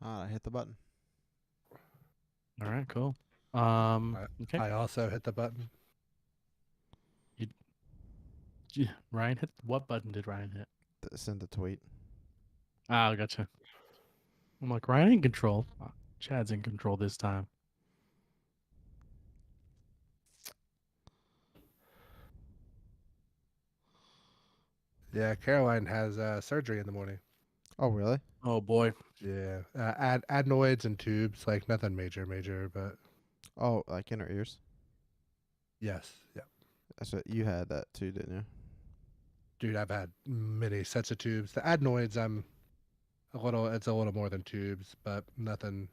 I hit the button. All right, cool. Okay. I also hit the button. Ryan hit what button did Ryan hit? Send the tweet. Ah, gotcha. I'm like, Ryan in control. Chad's in control this time. Yeah, Caroline has surgery in the morning. Oh, really? Oh boy. Yeah, adenoids and tubes, like nothing major, but Oh, like in her ears. yes, yeah. That's what you had that too, didn't you? Dude, I've had many sets of tubes. The adenoids, it's a little more than tubes, but nothing.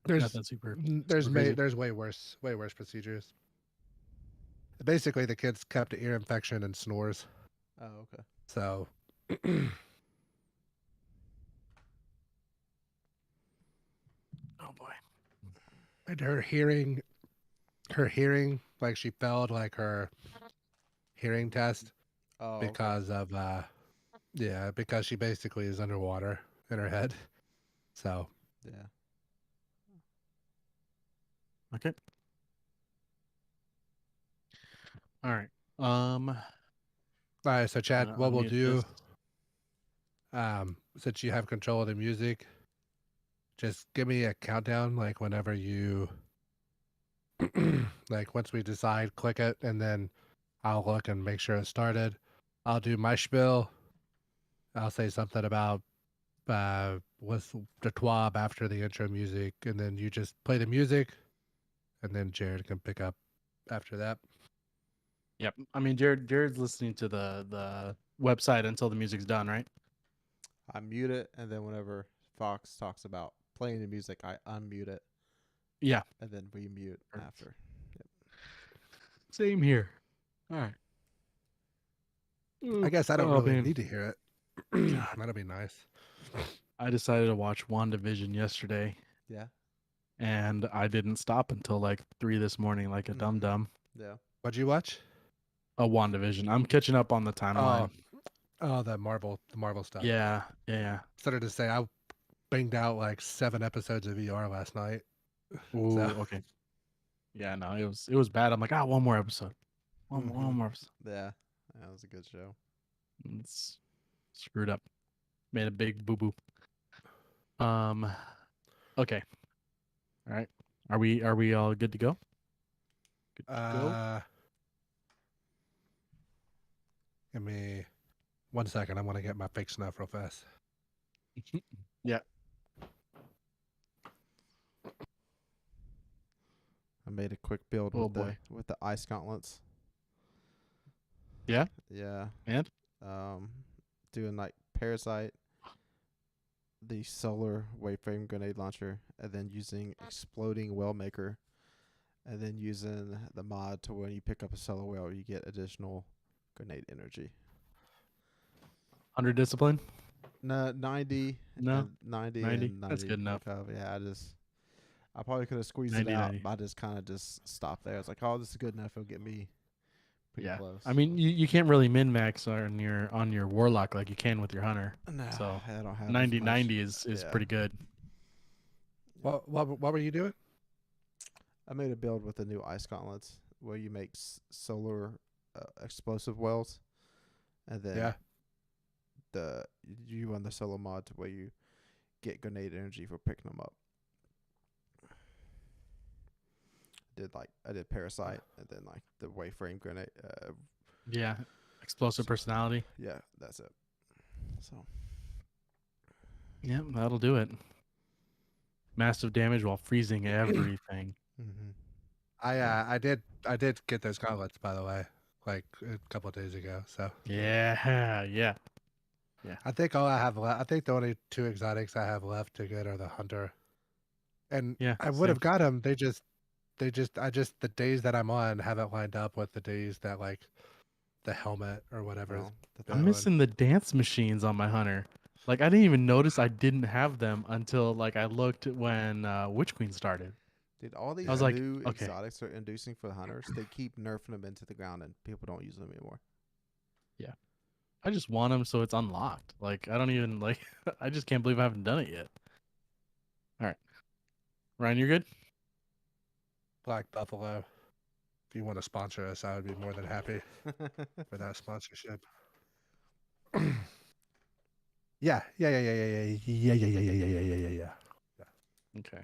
Nothing super crazy. There's way worse procedures. Basically, the kid's kept an ear infection and snores. Oh, okay. So, Oh boy. and her hearing, like she failed like her hearing test Oh, because of because she basically is underwater in her head. So, yeah. Okay. All right. all right. So, Chad, what we'll unmute do, this. since you have control of the music, just give me a countdown, like whenever you, like once we decide, click it, and then I'll look and make sure it started. I'll do my spiel. I'll say something about what's the TWAB after the intro music, and then you just play the music, and then Jared can pick up after that. Yep. I mean, Jared's listening to the website until the music's done, right? I mute it, and then whenever Fox talks about playing the music, I unmute it. Yeah. And then we mute after. Yep. Same here. All right. I guess I don't really need to hear it. That'll be nice. I decided to watch WandaVision yesterday. Yeah. And I didn't stop until like 3 this morning, like a dum-dum. Yeah. What'd you watch? WandaVision. I'm catching up on the timeline. Oh, the Marvel stuff. Yeah. Started to say I banged out like 7 episodes of VR last night. Ooh, So. okay. Yeah, no, it was bad. I'm like, one more episode. One more episode. Yeah. That was a good show. It's screwed up. Made a big boo-boo. Okay. All right. Are we all good to go? Good to go? Give me 1 second. I want to get my fake snuff real fast. Yeah. I made a quick build with the ice gauntlets. Yeah? Yeah. And? Doing like Parasite, the solar waveframe grenade launcher, and then using exploding whale maker, and then using the mod to when you pick up a solar whale, you get additional grenade energy. 100 discipline? No, 90. No, 90. 90. And 90. That's good enough. Yeah, I probably could have squeezed 90, it out, 90. But I just kind of just stopped there. I was like, oh, this is good enough. It'll get me pretty close. I mean, you can't really min max on your warlock like you can with your hunter. No, so I don't have 90 is pretty good. What were you doing? I made a build with the new ice gauntlets where you make solar explosive wells, and then you run the solo mod to where you get grenade energy for picking them up. I did Parasite, and then like the waveframe grenade. Explosive personality. Yeah, that's it. So. Yeah, that'll do it. Massive damage while freezing everything. I did get those gauntlets, by the way, like a couple of days ago. So yeah. I think all I have left. I think the only 2 exotics I have left to get are the hunter, and I would have got them. The days that I'm on haven't lined up with the days that like the helmet or whatever. I'm missing the dance machines on my hunter. Like I didn't even notice I didn't have them until like I looked when Witch Queen started. Dude, all these new exotics are inducing for the hunters. They keep nerfing them into the ground, and people don't use them anymore. Yeah. I just want them so it's unlocked. Like I don't even like. I just can't believe I haven't done it yet. All right, Ryan, you're good. Black Buffalo. If you want to sponsor us, I would be more than happy for that sponsorship. Yeah. Okay.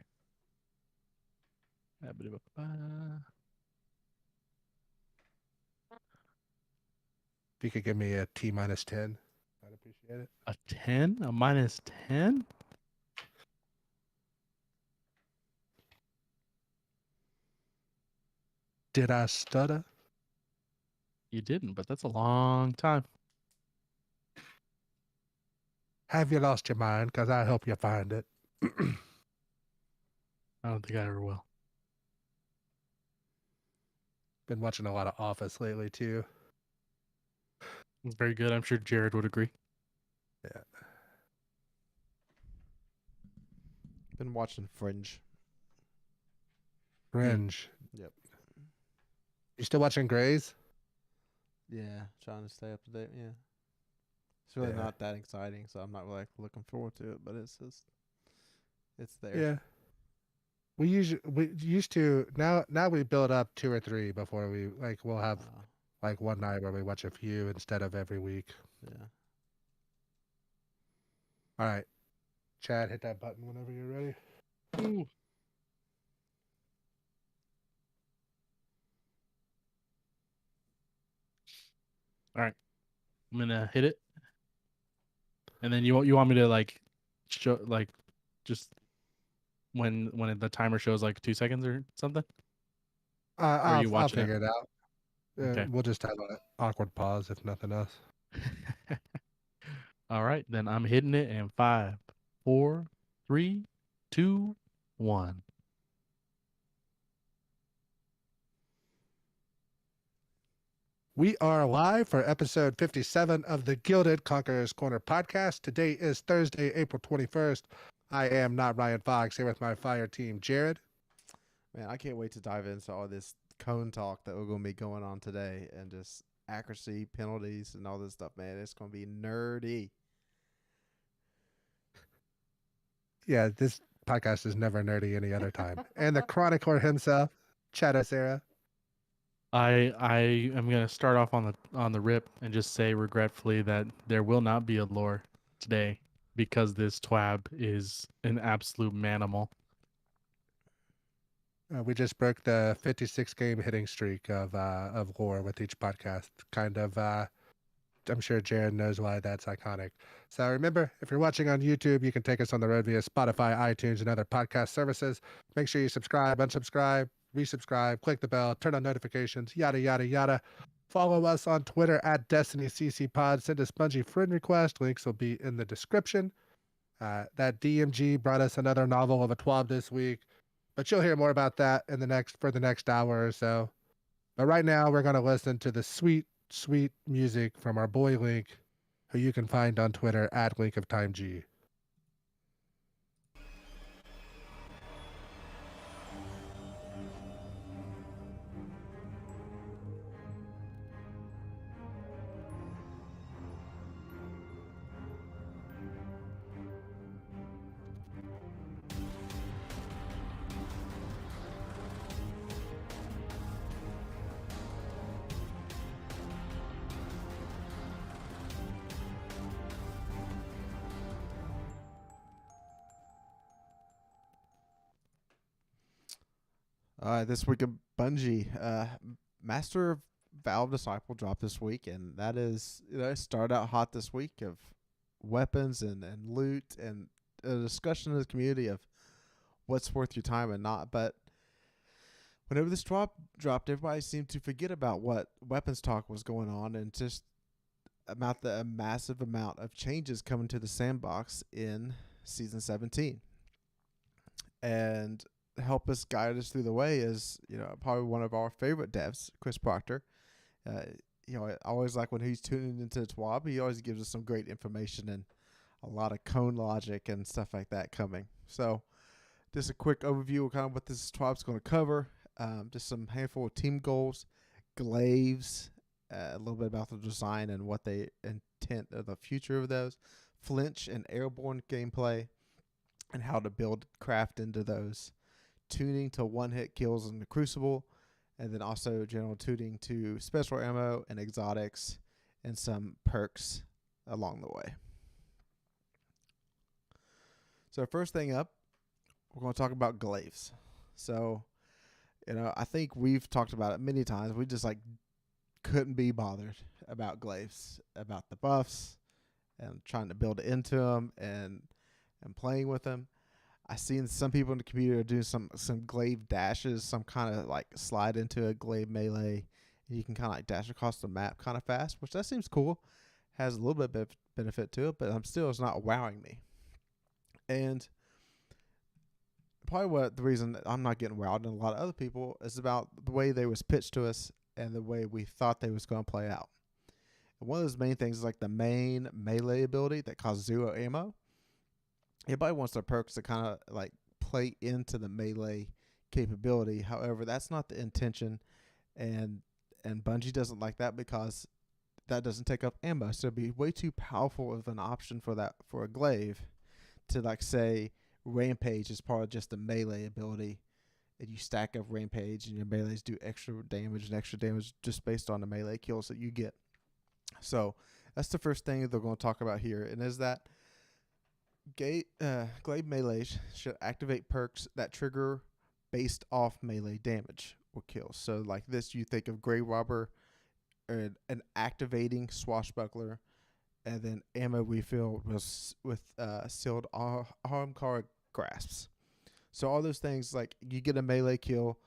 If you could give me a T minus 10, I'd appreciate it. A 10, a minus 10. Did I stutter? You didn't, but that's a long time. Have you lost your mind? Because I help you find it. I don't think I ever will. Been watching a lot of Office lately, too. It's very good. I'm sure Jared would agree. Yeah. Been watching Fringe. Fringe. Yep. You still watching Grays? Yeah, trying to stay up to date. Yeah, it's really Yeah. not that exciting, so I'm not like looking forward to it. But it's just, it's there. Yeah. We used to now we build up 2 or 3 before we we'll have like one night where we watch a few instead of every week. Yeah. All right, Chad, hit that button whenever you're ready. Ooh. All right, I'm gonna hit it, and then you want me to like show like just when the timer shows like 2 seconds or something. Are you I'll watching figure it out. Okay. We'll just have an awkward pause if nothing else. All right, then I'm hitting it in 5, 4, 3, 2, 1. We are live for episode 57 of the Gilded Conqueror's Corner podcast. Today is Thursday, April 21st. I am NotRyanFox here with my fire team, Jared. Man, I can't wait to dive into all this cone talk that we're going to be going on today, and just accuracy, penalties, and all this stuff, man. It's going to be nerdy. Yeah, this podcast is never nerdy any other time. And the chronicler himself, chadocero. I am gonna start off on the rip and just say regretfully that there will not be a lore today because this TWAB is an absolute manimal. We just broke the 56 game hitting streak of lore with each podcast. Kind of, I'm sure Jared knows why that's iconic. So remember, if you're watching on YouTube, you can take us on the road via Spotify, iTunes, and other podcast services. Make sure you subscribe, unsubscribe, resubscribe, click the bell, turn on notifications, yada, yada, yada. Follow us on Twitter at DestinyCCPod. Send a Spongy friend request. Links will be in the description. That DMG brought us another novel of a TWAB this week, but you'll hear more about that in the next hour or so. But right now, we're going to listen to the sweet music from our boy Link, who you can find on Twitter at LinkOfTimeG. All right, this week of Bungie, Master of Valve Disciple dropped this week, and that is, it started out hot this week of weapons and loot and a discussion in the community of what's worth your time and not. But whenever this dropped, everybody seemed to forget about what weapons talk was going on and just about the massive amount of changes coming to the sandbox in Season 17. And help us guide us through the way is, probably one of our favorite devs, Chris Proctor. I always like when he's tuning into the TWAB. He always gives us some great information and a lot of cone logic and stuff like that coming. So just a quick overview of kind of what this TWAB's going to cover. Just some handful of team goals, glaives, a little bit about the design and what they intent of the future of those, Flinch and Airborne gameplay, and how to build craft into those, tuning to one-hit kills in the Crucible, and then also general tuning to special ammo and exotics and some perks along the way. So first thing up, we're going to talk about glaives. So, I think we've talked about it many times. We just couldn't be bothered about glaives, about the buffs, and trying to build into them and playing with them. I seen some people in the community do some glaive dashes, some kind of slide into a glaive melee, and you can kind of dash across the map kind of fast, which that seems cool. Has a little bit of benefit to it, but it's not wowing me. And probably the reason that I'm not getting wowed and a lot of other people is about the way they was pitched to us and the way we thought they was going to play out. And one of those main things is the main melee ability that costs 0 ammo. Everybody wants their perks to kind of play into the melee capability. However, that's not the intention, and Bungie doesn't like that because that doesn't take up ammo. So it'd be way too powerful of an option for a glaive to say Rampage is part of just the melee ability, and you stack up Rampage and your melees do extra damage just based on the melee kills that you get. So that's the first thing they're going to talk about here, and is that glaive melees should activate perks that trigger based off melee damage or kills. So this, you think of Grave Robber, an activating swashbuckler, and then ammo refill with sealed arm card grasps. So all those things, you get a melee kill,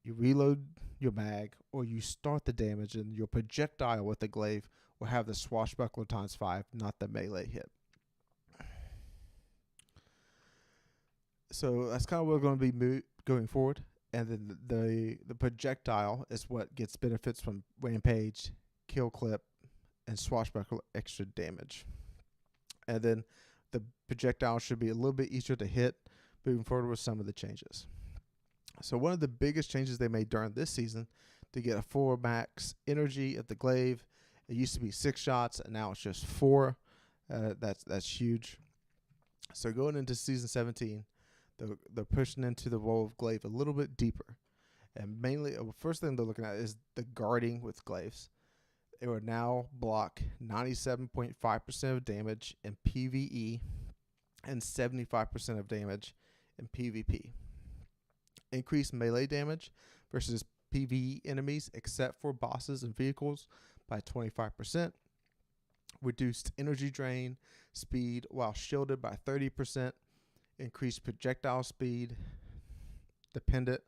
you reload your mag, or you start the damage, and your projectile with the glaive will have the swashbuckler ×5, not the melee hit. So that's kind of what we're going to be going forward. And then the projectile is what gets benefits from Rampage, Kill Clip, and Swashbuckler extra damage. And then the projectile should be a little bit easier to hit moving forward with some of the changes. So one of the biggest changes they made during this season to get a 4 max energy of the glaive, it used to be 6 shots and now it's just 4. That's huge. So going into season 17, they're pushing into the role of glaive a little bit deeper. And mainly, the first thing they're looking at is the guarding with glaives. It will now block 97.5% of damage in PvE and 75% of damage in PvP. Increase melee damage versus PvE enemies except for bosses and vehicles by 25%. Reduced energy drain speed while shielded by 30%. Increased projectile speed dependent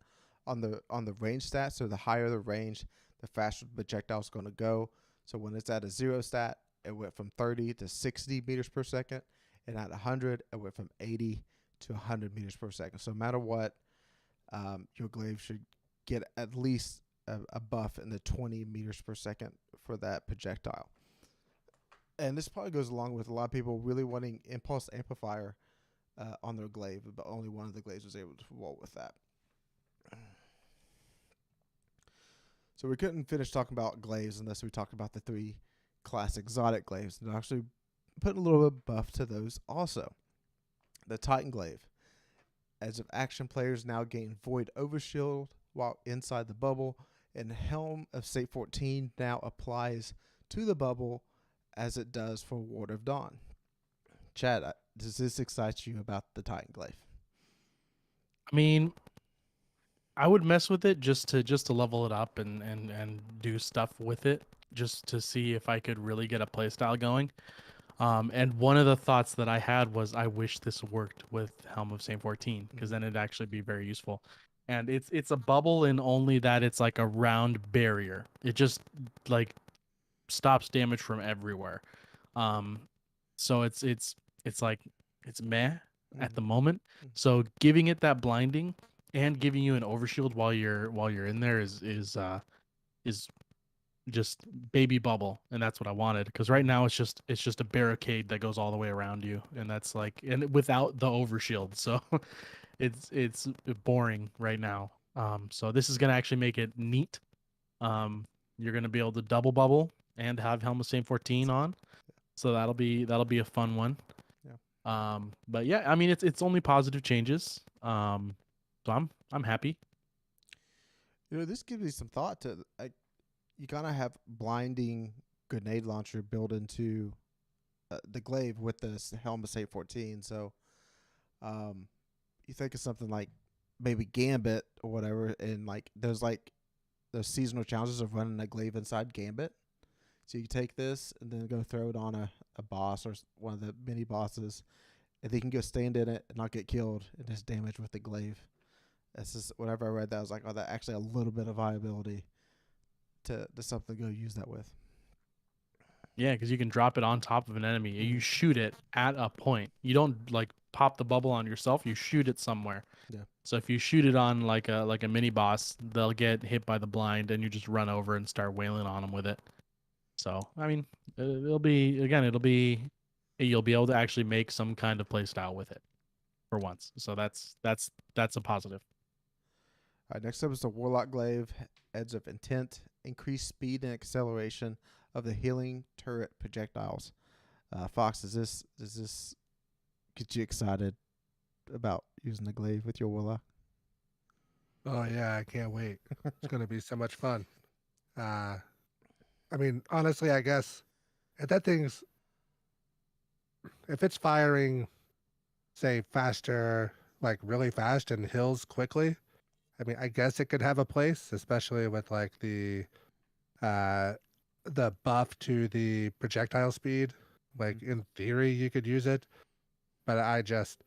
on the range stat. So the higher the range, the faster the projectile is going to go. So when it's at a 0 stat, it went from 30 to 60 meters per second, and at 100, it went from 80 to 100 meters per second. So no matter what, your glaive should get at least a buff in the 20 meters per second for that projectile. And this probably goes along with a lot of people really wanting impulse amplifier on their glaive, but only one of the glaives was able to roll with that. So we couldn't finish talking about glaives unless we talked about the 3 classic exotic glaives. And actually put a little bit of buff to those also. The Titan glaive. As of action, players now gain Void Overshield while inside the bubble, and Helm of St0mp-EE5 now applies to the bubble as it does for Ward of Dawn. Chad, does this excite you about the Titan glaive? I mean, I would mess with it just to level it up and do stuff with it, just to see if I could really get a playstyle going. And one of the thoughts that I had was, I wish this worked with Helm of St0mp-EE5, because then it'd actually be very useful. And it's a bubble in only that it's like a round barrier. It just stops damage from everywhere. So it's meh at the moment. So giving it that blinding and giving you an overshield while you're in there is just baby bubble, and that's what I wanted, because right now it's just a barricade that goes all the way around you, and that's and without the overshield, so it's boring right now. So this is gonna actually make it neat. you're gonna be able to double bubble and have Helm of St. 14 on. So that'll be a fun one. Yeah. But yeah, I mean it's only positive changes. So I'm happy. This gives me some thought to you gotta have blinding grenade launcher built into the glaive with the Helm of St. 14. So, you think of something like maybe Gambit or whatever, and like there's seasonal challenges of running a glaive inside Gambit. So you take this and then go throw it on a boss or one of the mini bosses, and they can go stand in it and not get killed and just damage with the glaive. That's just whenever I read that, I was like, oh, that actually a little bit of viability to something to go use that with. Yeah, because you can drop it on top of an enemy. You Mhm. shoot it at a point. You don't like pop the bubble on yourself. You shoot it somewhere. Yeah. So if you shoot it on like a mini boss, they'll get hit by the blind, and you just run over and start wailing on them with it. So I mean, you'll be able to actually make some kind of play style with it for once. So that's a positive. All right, next up is the Warlock Glaive, Edge of Intent, increased speed and acceleration of the healing turret projectiles. Fox, does this get you excited about using the glaive with your Warlock? Oh yeah, I can't wait. It's gonna be so much fun. I mean, honestly, I guess if that thing's if it's firing, say, faster, like really fast and hills quickly, I mean, I guess it could have a place, especially with like the buff to the projectile speed. Like in theory, you could use it, but I just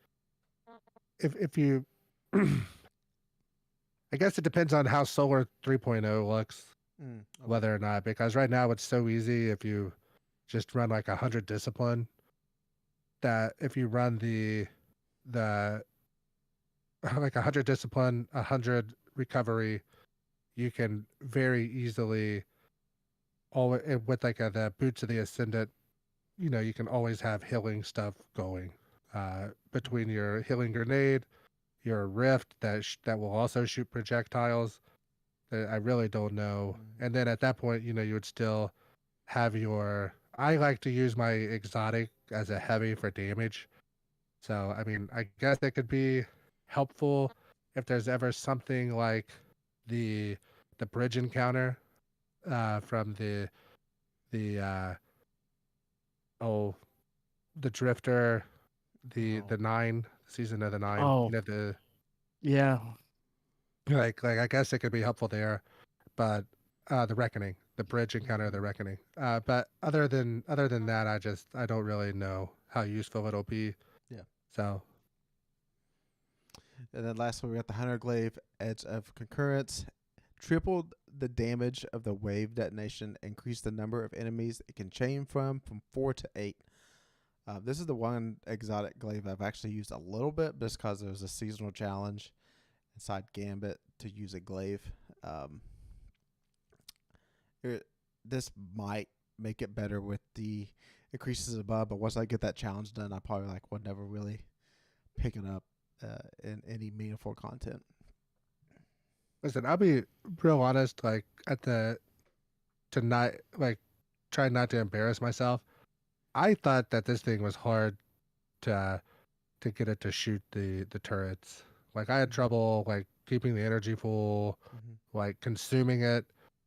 if you, I guess it depends on how Solar 3.0 looks, Okay. whether or not, because right now it's so easy if you just run like 100 discipline, that if you run the like 100 discipline, 100 recovery, you can very easily always with like the boots of the ascendant, you can always have healing stuff going between your healing grenade, your rift that will also shoot projectiles. I really don't know. And then at that point, you would still have your. I like to use my exotic as a heavy for damage. So I mean, I guess it could be helpful if there's ever something like the bridge encounter from the the drifter, the 9 season of the 9. Oh. The Yeah. like I guess it could be helpful there, but the reckoning, the bridge encounter, the reckoning. But other than that, I don't really know how useful it'll be. Yeah. So. And then last one, we got the Hunter Glaive, Edge of Concurrence. Tripled the damage of the wave detonation, increased the number of enemies it can chain from 4 to 8. This is the one exotic glaive I've actually used a little bit just because there was a seasonal challenge inside Gambit to use a glaive. This might make it better with the increases above, but once I get that challenge done, I probably would never really pick it up in any meaningful content. Listen, I'll be real honest. Like to not try not to embarrass myself. I thought that this thing was hard to get it to shoot the turrets. Like I had trouble keeping the energy full, consuming it.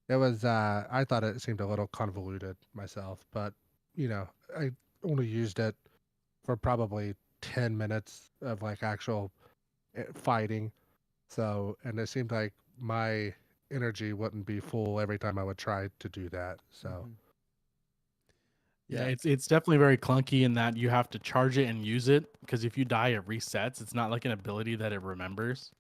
It was I thought it seemed a little convoluted myself, but I only used it for probably 10 minutes of actual fighting. So, and it seemed like my energy wouldn't be full every time I would try to do that. So, yeah, it's definitely very clunky in that you have to charge it and use it, because if you die, it resets. It's not like an ability that it remembers.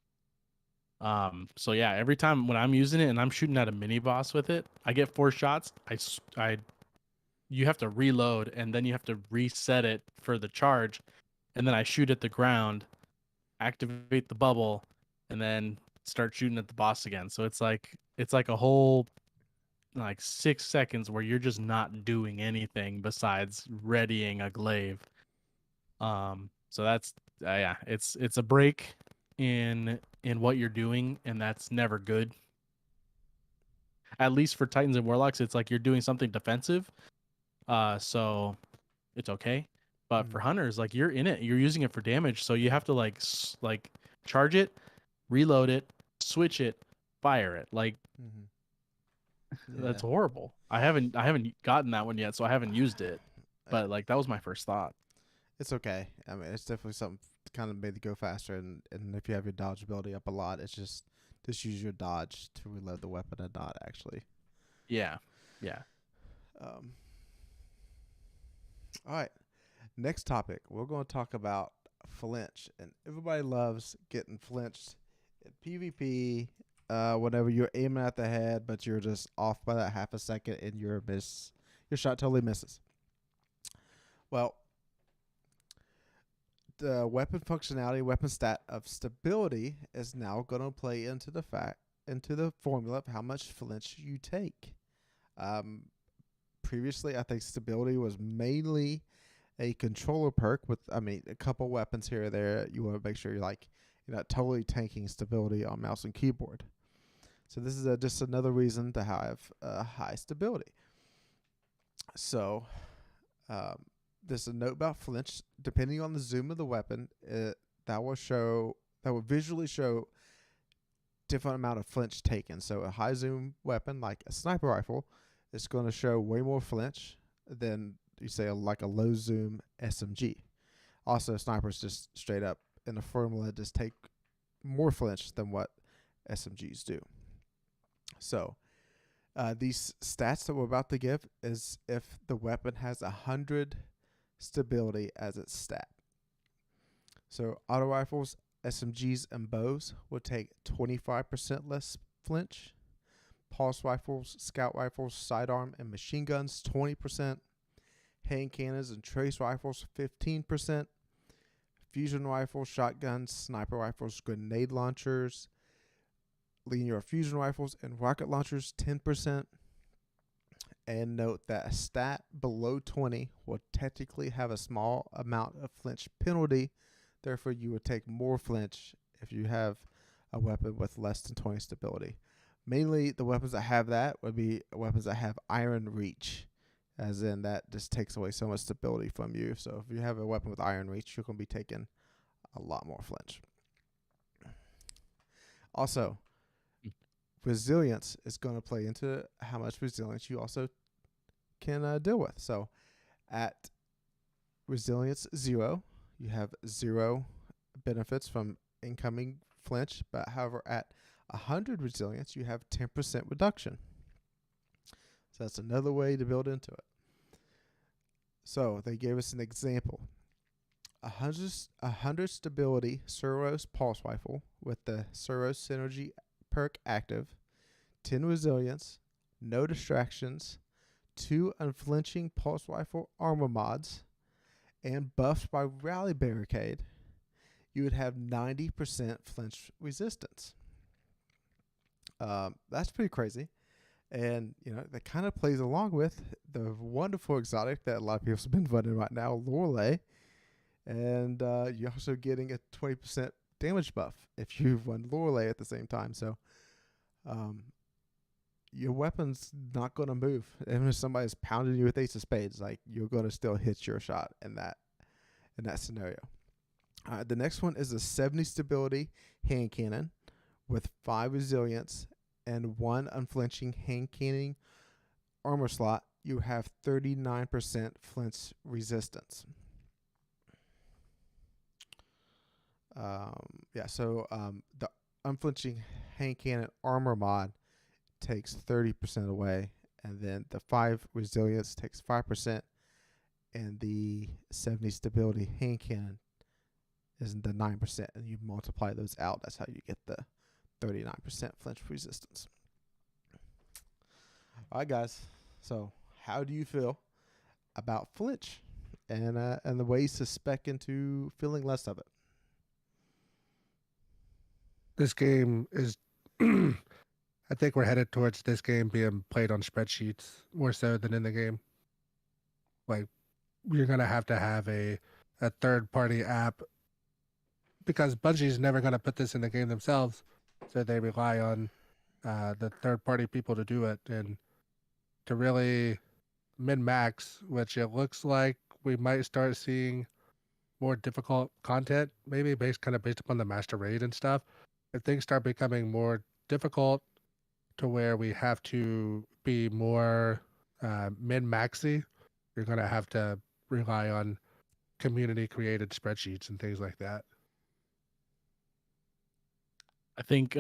So yeah, every time when I'm using it and I'm shooting at a mini boss with it, I get 4 shots. You have to reload, and then you have to reset it for the charge, and then I shoot at the ground, activate the bubble, and then start shooting at the boss again. So it's like a whole 6 seconds where you're just not doing anything besides readying a glaive. So that's yeah, it's a break in what you're doing, and that's never good. at least for Titans and Warlocks, it's like you're doing something defensive. So it's okay. But for hunters, like you're in it, you're using it for damage, so you have to like charge it, reload it, switch it, fire it. Like that's horrible. I haven't gotten that one yet, so I haven't used it. But like that was my first thought. It's okay. I mean, it's definitely something kind of made to go faster, and if you have your dodge ability up a lot, it's just use your dodge to reload the weapon and not actually. Yeah. All right. Next topic, we're going to talk about flinch, and everybody loves getting flinched in PvP. Whenever you're aiming at the head, but you're just off by that half a second, and your shot totally misses. Well, the weapon functionality, weapon stat of stability is now going to play into the formula of how much flinch you take. Previously, I think stability was mainly a controller perk with, a couple weapons here or there. You want to make sure you're not totally tanking stability on mouse and keyboard. So this is just another reason to have high stability. So there's a note about flinch. Depending on the zoom of the weapon, that will visually show different amount of flinch taken. So a high zoom weapon like a sniper rifle is going to show way more flinch than you say like a low zoom SMG. Also, snipers just straight up in the formula just take more flinch than what SMGs do. So these stats that we're about to give is if the weapon has 100 stability as its stat. So auto rifles, SMGs, and bows will take 25% less flinch. Pulse rifles, scout rifles, sidearm, and machine guns 20%. Hand cannons and trace rifles 15%. Fusion rifles, shotguns, sniper rifles, grenade launchers, linear fusion rifles, and rocket launchers 10%. And note that a stat below 20 will technically have a small amount of flinch penalty. Therefore, you would take more flinch if you have a weapon with less than 20 stability. Mainly, the weapons that have that would be weapons that have iron reach, as in that just takes away so much stability from you. So if you have a weapon with iron reach, you're going to be taking a lot more flinch. Also, resilience is going to play into how much resilience you also can deal with. So at resilience 0, you have 0 benefits from incoming flinch, but however at 100 resilience, you have 10% reduction. So that's another way to build into it. So they gave us an example. 100 stability Suros pulse rifle with the Suros synergy perk active, 10 resilience, no distractions, 2 unflinching pulse rifle armor mods, and buffed by rally barricade, you would have 90% flinch resistance. That's pretty crazy. And, that kind of plays along with the wonderful exotic that a lot of people have been running right now, Lorelei. And you're also getting a 20% damage buff if you run Lorelei at the same time. So your weapon's not going to move. Even if somebody's pounding you with Ace of Spades, you're going to still hit your shot in that scenario. The next one is a 70 stability hand cannon with 5 resilience and 1 unflinching hand cannon armor slot. You have 39% flinch resistance. The unflinching hand cannon armor mod takes 30% away, and then the 5 resilience takes 5%, and the 70 stability hand cannon is the 9%, and you multiply those out. That's how you get the 39% flinch resistance. All right, guys. So, how do you feel about flinch and the ways to spec into feeling less of it? This game is, I think we're headed towards this game being played on spreadsheets more so than in the game. You're going to have a third-party app because Bungie's never going to put this in the game themselves. So they rely on the third party people to do it and to really min max, which it looks like we might start seeing more difficult content, maybe based upon the master raid and stuff. If things start becoming more difficult to where we have to be more min maxy, you're gonna have to rely on community created spreadsheets and things like that. I think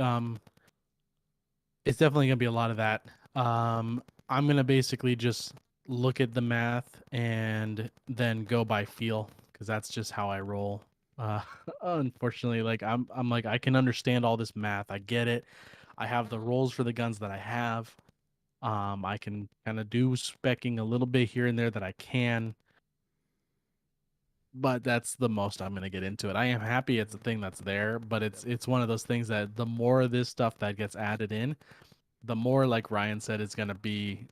it's definitely gonna be a lot of that. I'm gonna basically just look at the math and then go by feel because that's just how I roll. Uh, unfortunately, like I'm like I can understand all this math. I get it. I have the rolls for the guns that I have. I can kind of do specking a little bit here and there that I can, but that's the most I'm gonna get into it. I am happy it's a thing that's there, but it's one of those things that the more of this stuff that gets added in, the more, like Ryan said, it's gonna be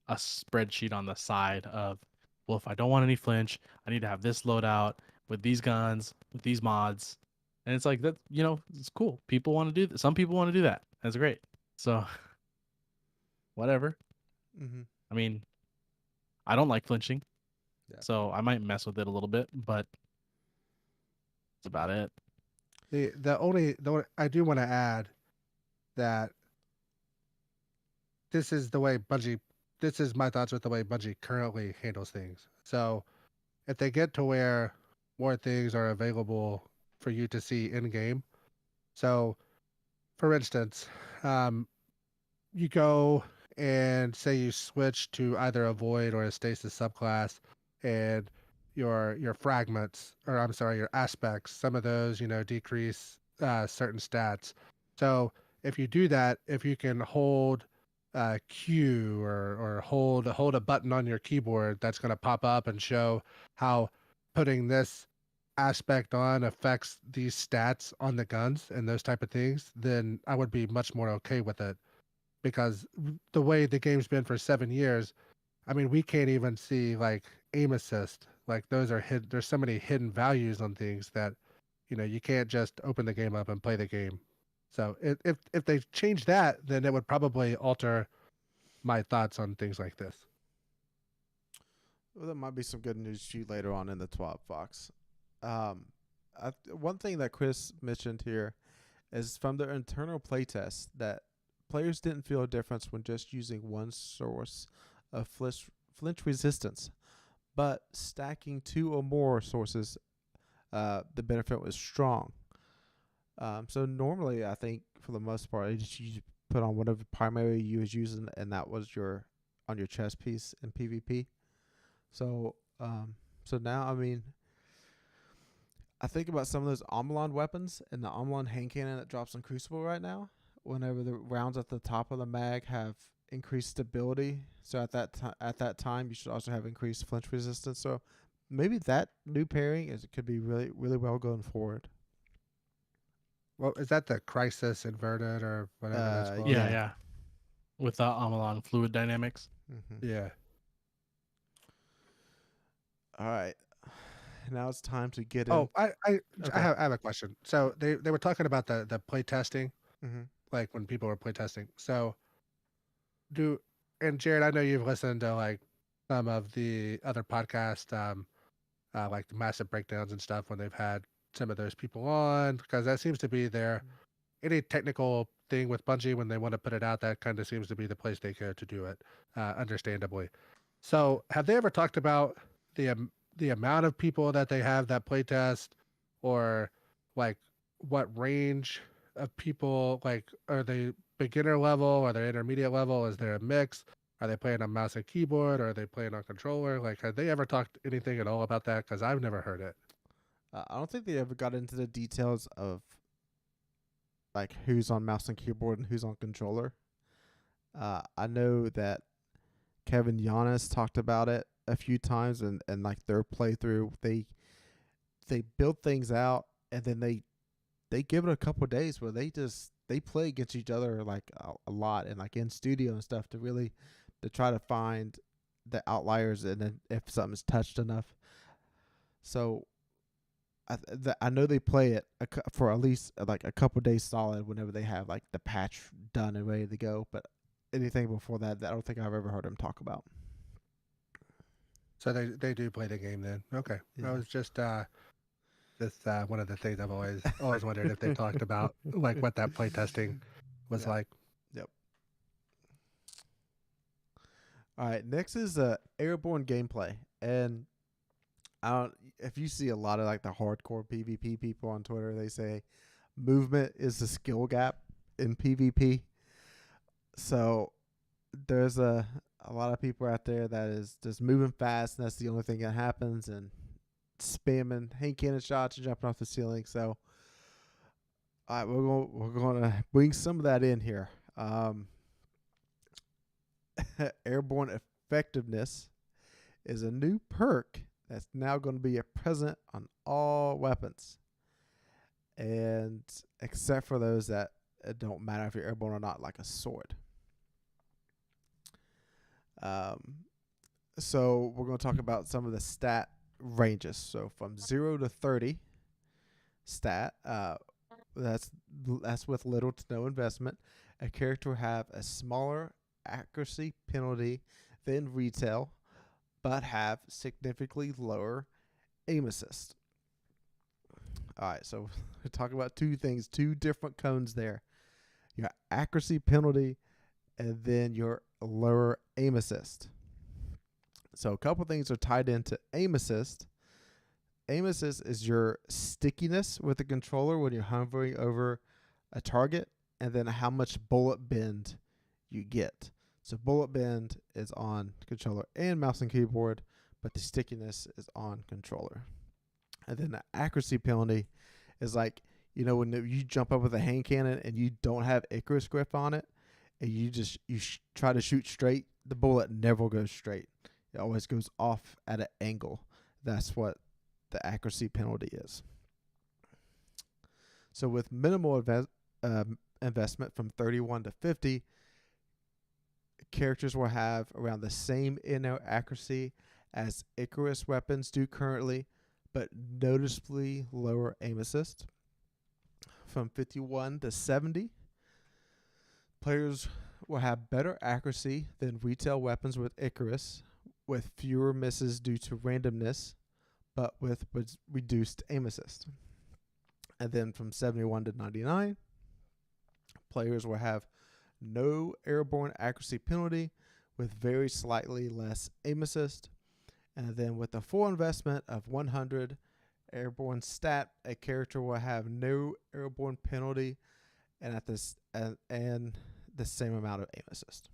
a spreadsheet on the side of, well, if I don't want any flinch, I need to have this loadout with these guns, with these mods. And it's like that, it's cool. People want to do that. Some people want to do that. That's great. So whatever. Mm-hmm. I mean, I don't like flinching. Yeah. So I might mess with it a little bit, but that's about it. The only I do want to add that this is the way Bungie. This is my thoughts with the way Bungie currently handles things. So if they get to where more things are available for you to see in game, so for instance, you go and say you switch to either a void or a stasis subclass, and your fragments, or I'm sorry, your aspects, some of those decrease certain stats. So if you do that, if you can hold Q or hold a button on your keyboard, that's going to pop up and show how putting this aspect on affects these stats on the guns and those type of things, then I would be much more okay with it. Because the way the game's been for 7 years, I mean, we can't even see like aim assist. Like those are hidden. There's so many hidden values on things that, you can't just open the game up and play the game. So if they change that, then it would probably alter my thoughts on things like this. Well, there might be some good news to you later on in the TWAB Fox. One thing that Chris mentioned here is from their internal playtest that players didn't feel a difference when just using one source of flinch resistance, but stacking 2 or more sources, the benefit was strong. So normally, I think for the most part, you put on whatever primary you was using, and that was on your chest piece in PvP. So now, I mean, I think about some of those Omlon weapons and the Omlon hand cannon that drops in Crucible right now. Whenever the rounds at the top of the mag have increased stability, so at that time you should also have increased flinch resistance. So maybe that new pairing could be really really well going forward. Well, is that the crisis inverted or whatever that's called? Yeah. With Amalon fluid dynamics. Mm-hmm. Yeah. All right. Now it's time to get in. Oh, I Okay. have a question. So they were talking about the play testing, Mm-hmm. like when people were play testing. So and Jared, I know you've listened to like some of the other podcasts, like the massive breakdowns and stuff when they've had some of those people on, because that seems to be any technical thing with Bungie when they want to put it out. That kind of seems to be the place they go to do it, understandably. So have they ever talked about the amount of people that they have that playtest, or like what range of people? Like, are they beginner level? Are they intermediate level? Is there a mix? Are they playing on mouse and keyboard, or are they playing on controller? Like, have they ever talked anything at all about that? Because I've never heard it. I don't think they ever got into the details of like who's on mouse and keyboard and who's on controller. I know that Kevin Giannis talked about it a few times, and like their playthrough, they build things out, and then they give it a couple of days where they play against each other like a lot, and like in studio and stuff to try to find the outliers, and then if something's touched enough. So I know they play it for at least like a couple days solid whenever they have like the patch done and ready to go. But anything before that, I don't think I've ever heard them talk about. So they do play the game then. Okay. Yeah. I was just one of the things I've always wondered if they talked about like what that play testing was like. Yep. All right, next is Airborne gameplay, and I don't if you see a lot of like the hardcore PvP people on Twitter, they say movement is the skill gap in PvP. So there's a lot of people out there that is just moving fast, and that's the only thing that happens, and spamming hand cannon shots and jumping off the ceiling. So, all right, we're gonna bring some of that in here. Airborne effectiveness is a new perk that's now going to be present on all weapons, and except for those that it don't matter if you're airborne or not, like a sword. So we're going to talk about some of the stat ranges. So from 0 to 30 stat, that's with little to no investment. A character will have a smaller accuracy penalty than retail, but have significantly lower aim assist. All right, so we're talking about two things, two different cones there. Your accuracy penalty and then your lower aim assist. So a couple things are tied into aim assist. Aim assist is your stickiness with the controller when you're hovering over a target, and then how much bullet bend you get. So bullet bend is on controller and mouse and keyboard, but the stickiness is on controller. And then the accuracy penalty is like, when you jump up with a hand cannon and you don't have Icarus grip on it, and you try to shoot straight, the bullet never goes straight. It always goes off at an angle. That's what the accuracy penalty is. So with minimal investment from 31 to 50, characters will have around the same inner accuracy as Icarus weapons do currently, but noticeably lower aim assist. From 51 to 70, players will have better accuracy than retail weapons with Icarus, with fewer misses due to randomness, but with reduced aim assist. And then from 71 to 99, players will have no airborne accuracy penalty with very slightly less aim assist. And then with the full investment of 100 airborne stat, a character will have no airborne penalty and and the same amount of aim assist.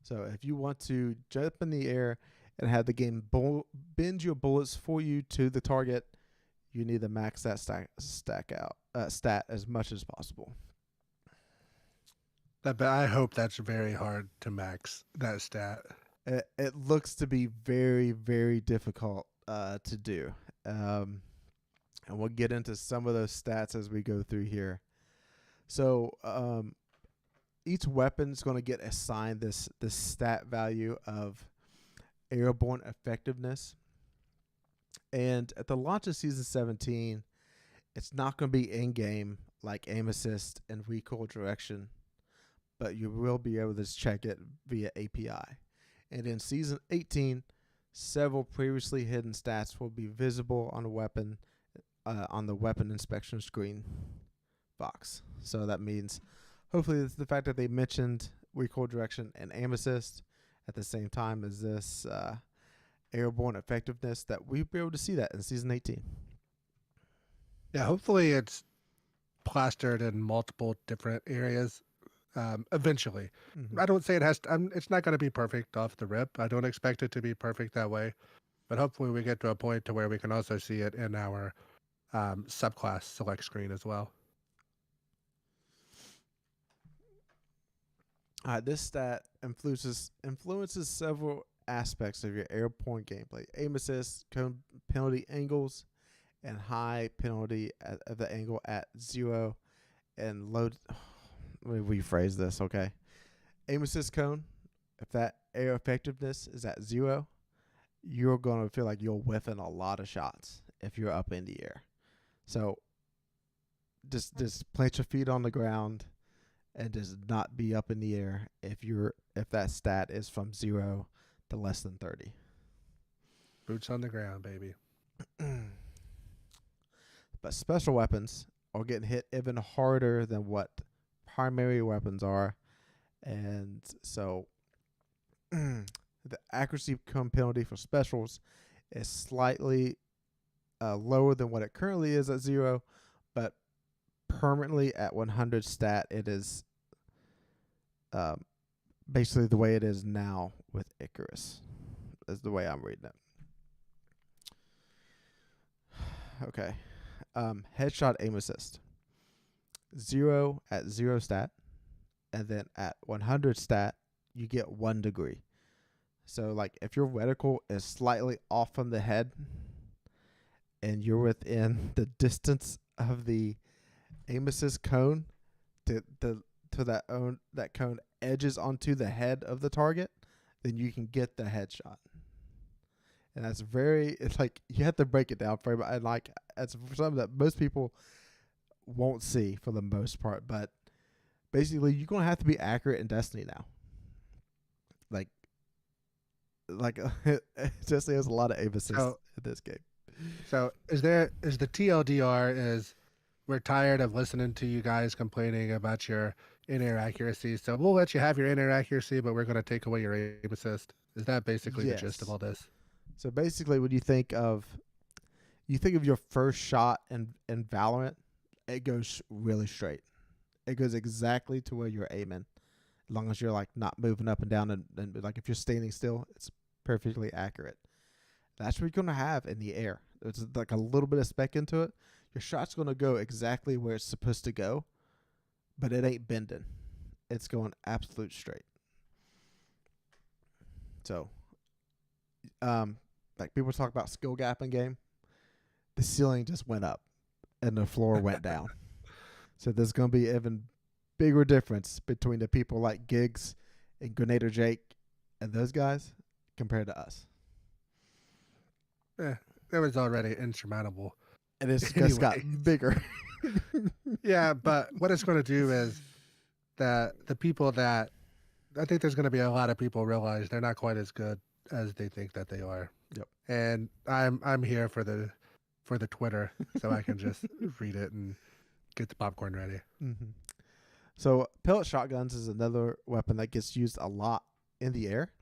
So if you want to jump in the air and have the game bend your bullets for you to the target, you need to max that stat as much as possible. But I hope that's very hard to max that stat. It looks to be very, very difficult to do. And we'll get into some of those stats as we go through here. So each weapon is going to get assigned this stat value of airborne effectiveness. And at the launch of Season 17, it's not going to be in-game like aim assist and recoil direction, but you will be able to check it via API. And in Season 18, several previously hidden stats will be visible on the weapon inspection screen box. So that means hopefully it's the fact that they mentioned recoil direction and aim assist at the same time as this airborne effectiveness, that we'll be able to see that in Season 18. Yeah, hopefully it's plastered in multiple different areas eventually. Mm-hmm. I don't say it has to, it's not going to be perfect off the rip. I don't expect it to be perfect that way, but hopefully we get to a point to where we can also see it in our subclass select screen as well. This stat influences several aspects of your airborne gameplay: aim assist, cone penalty angles, and high penalty of the angle at 0 and low. Let me rephrase this, okay? Aim assist cone, if that air effectiveness is at 0, you're going to feel like you're whiffing a lot of shots if you're up in the air. So just plant your feet on the ground and just not be up in the air if that stat is from 0 to less than 30. Boots on the ground, baby. But special weapons are getting hit even harder than what primary weapons are. And so the accuracy penalty for specials is slightly lower than what it currently is at 0, but permanently at 100 stat, it is basically the way it is now with Icarus, is the way I'm reading it. Okay. Headshot aim assist. 0 at 0 stat, and then at 100 stat, you get 1 degree. So, like, if your reticle is slightly off from the head, and you're within the distance of the aim assist cone, to that cone edges onto the head of the target, then you can get the headshot. And that's it's like you have to break it down for everybody. And like that's something that most people won't see for the most part. But basically, you're gonna have to be accurate in Destiny now. Like Destiny has a lot of aim assists in this game. So is the TLDR is we're tired of listening to you guys complaining about your in-air accuracy, so we'll let you have your in-air accuracy, but we're going to take away your aim assist. Is that basically the gist of all this? So basically, when you think of your first shot in Valorant, it goes really straight. It goes exactly to where you're aiming, as long as you're like not moving up and down, and like if you're standing still, it's perfectly accurate. That's what you're gonna have in the air. There's like a little bit of spec into it. Your shot's gonna go exactly where it's supposed to go, but it ain't bending. It's going absolute straight. So, like people talk about skill gap in game, the ceiling just went up and the floor went down. So there's gonna be even bigger difference between the people like Giggs and Grenader Jake and those guys compared to us. Yeah, it was already insurmountable. And it's just got bigger. Yeah, but what it's going to do is that the people that I think there's going to be a lot of people realize they're not quite as good as they think that they are. Yep. And I'm here for the Twitter, so I can just read it and get the popcorn ready. Mm-hmm. So pellet shotguns is another weapon that gets used a lot in the air.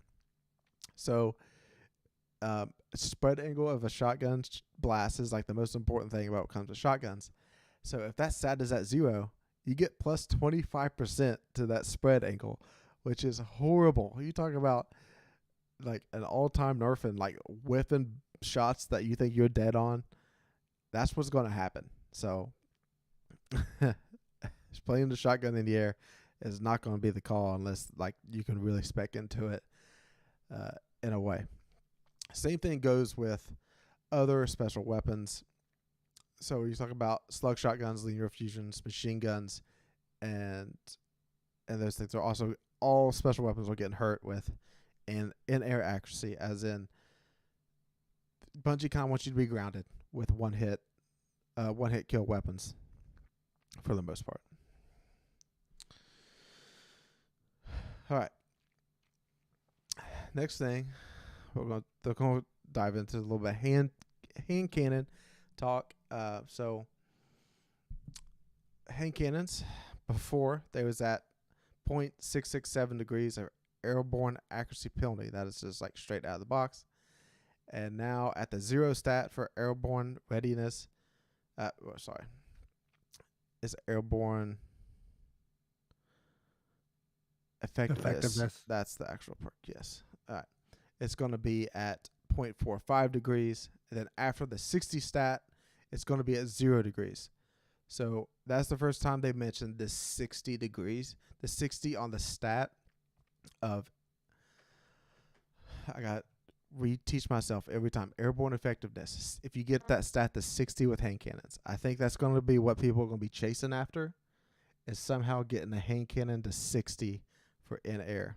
So spread angle of a shotgun blast is like the most important thing about what comes to shotguns. So if that stat is at 0, you get plus 25% to that spread angle, which is horrible. You talk about like an all-time nerf and like whiffing shots that you think you're dead on. That's what's going to happen. So playing the shotgun in the air is not going to be the call unless like you can really spec into it in a way. Same thing goes with other special weapons. So you talk about slug shotguns, linear fusions, machine guns, and those things are also all special weapons are getting hurt with in air accuracy, as in BungieCon wants you to be grounded with one hit kill weapons for the most part. All right. Next thing, we're going to dive into a little bit hand cannon talk. So hand cannons, before they was at 0.667 degrees of airborne accuracy penalty. That is just like straight out of the box. And now at the 0 stat for airborne readiness, it's airborne effectiveness. That's the actual perk, yes. All right. It's going to be at 0.45 degrees. And then after the 60 stat, it's going to be at 0 degrees. So that's the first time they mentioned the 60 degrees. The 60 on the stat of, I got reteach myself every time, airborne effectiveness. If you get that stat to 60 with hand cannons, I think that's going to be what people are going to be chasing after, is somehow getting a hand cannon to 60 for in air.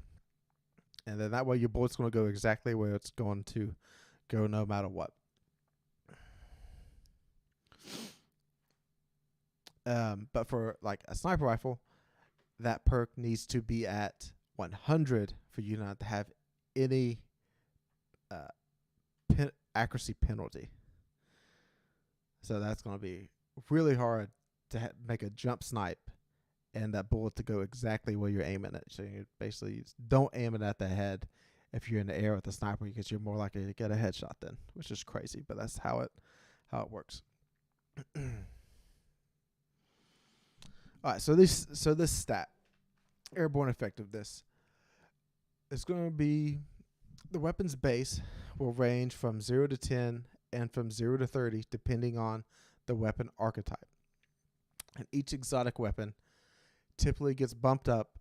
And then that way your bullet's going to go exactly where it's going to go no matter what. But for like a sniper rifle, that perk needs to be at 100 for you not to have any accuracy penalty. So that's going to be really hard to make a jump snipe and that bullet to go exactly where you're aiming it. So you basically don't aim it at the head if you're in the air with the sniper, because you're more likely to get a headshot then, which is crazy, but that's how it works. All right, so this stat, airborne effectiveness, is going to be the weapon's base will range from 0 to 10 and from 0 to 30 depending on the weapon archetype. And each exotic weapon typically gets bumped up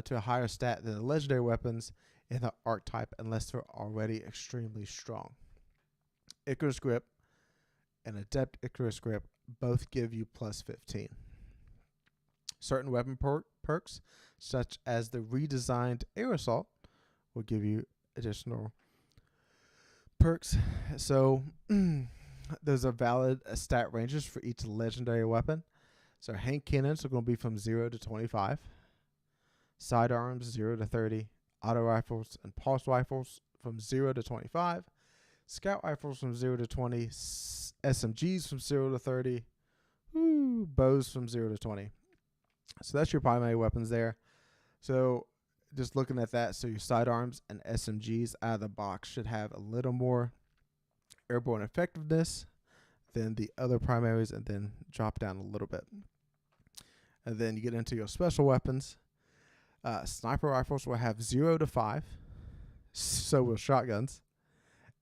to a higher stat than the legendary weapons in the archetype unless they're already extremely strong. Icarus Grip and Adept Icarus Grip both give you plus 15. Certain weapon perks, such as the redesigned Air Assault, will give you additional perks. So those are valid stat ranges for each legendary weapon. So hand cannons are going to be from 0 to 25. Sidearms 0 to 30. Auto rifles and pulse rifles from 0 to 25. Scout rifles from 0 to 20. SMGs from 0 to 30. Bows from 0 to 20. So that's your primary weapons there. So just looking at that, so your sidearms and SMGs out of the box should have a little more airborne effectiveness than the other primaries, and then drop down a little bit. And then you get into your special weapons. Sniper rifles will have 0 to 5. So will shotguns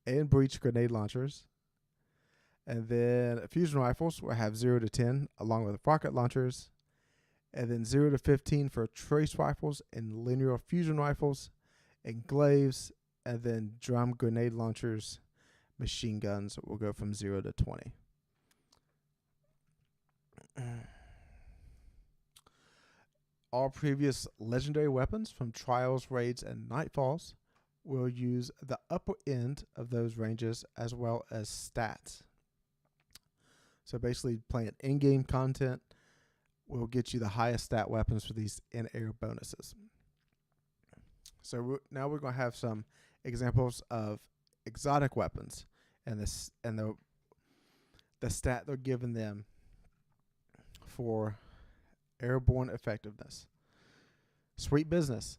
and breach grenade launchers. And then fusion rifles will have 0 to 10 along with rocket launchers. And then 0 to 15 for trace rifles and linear fusion rifles and glaives. And then drum grenade launchers, machine guns will go from 0 to 20. All previous legendary weapons from Trials, Raids, and Nightfalls will use the upper end of those ranges as well as stats. So basically playing in-game content will get you the highest stat weapons for these in-air bonuses. So now we're going to have some examples of exotic weapons and the stat they're giving them for airborne effectiveness. Sweet business.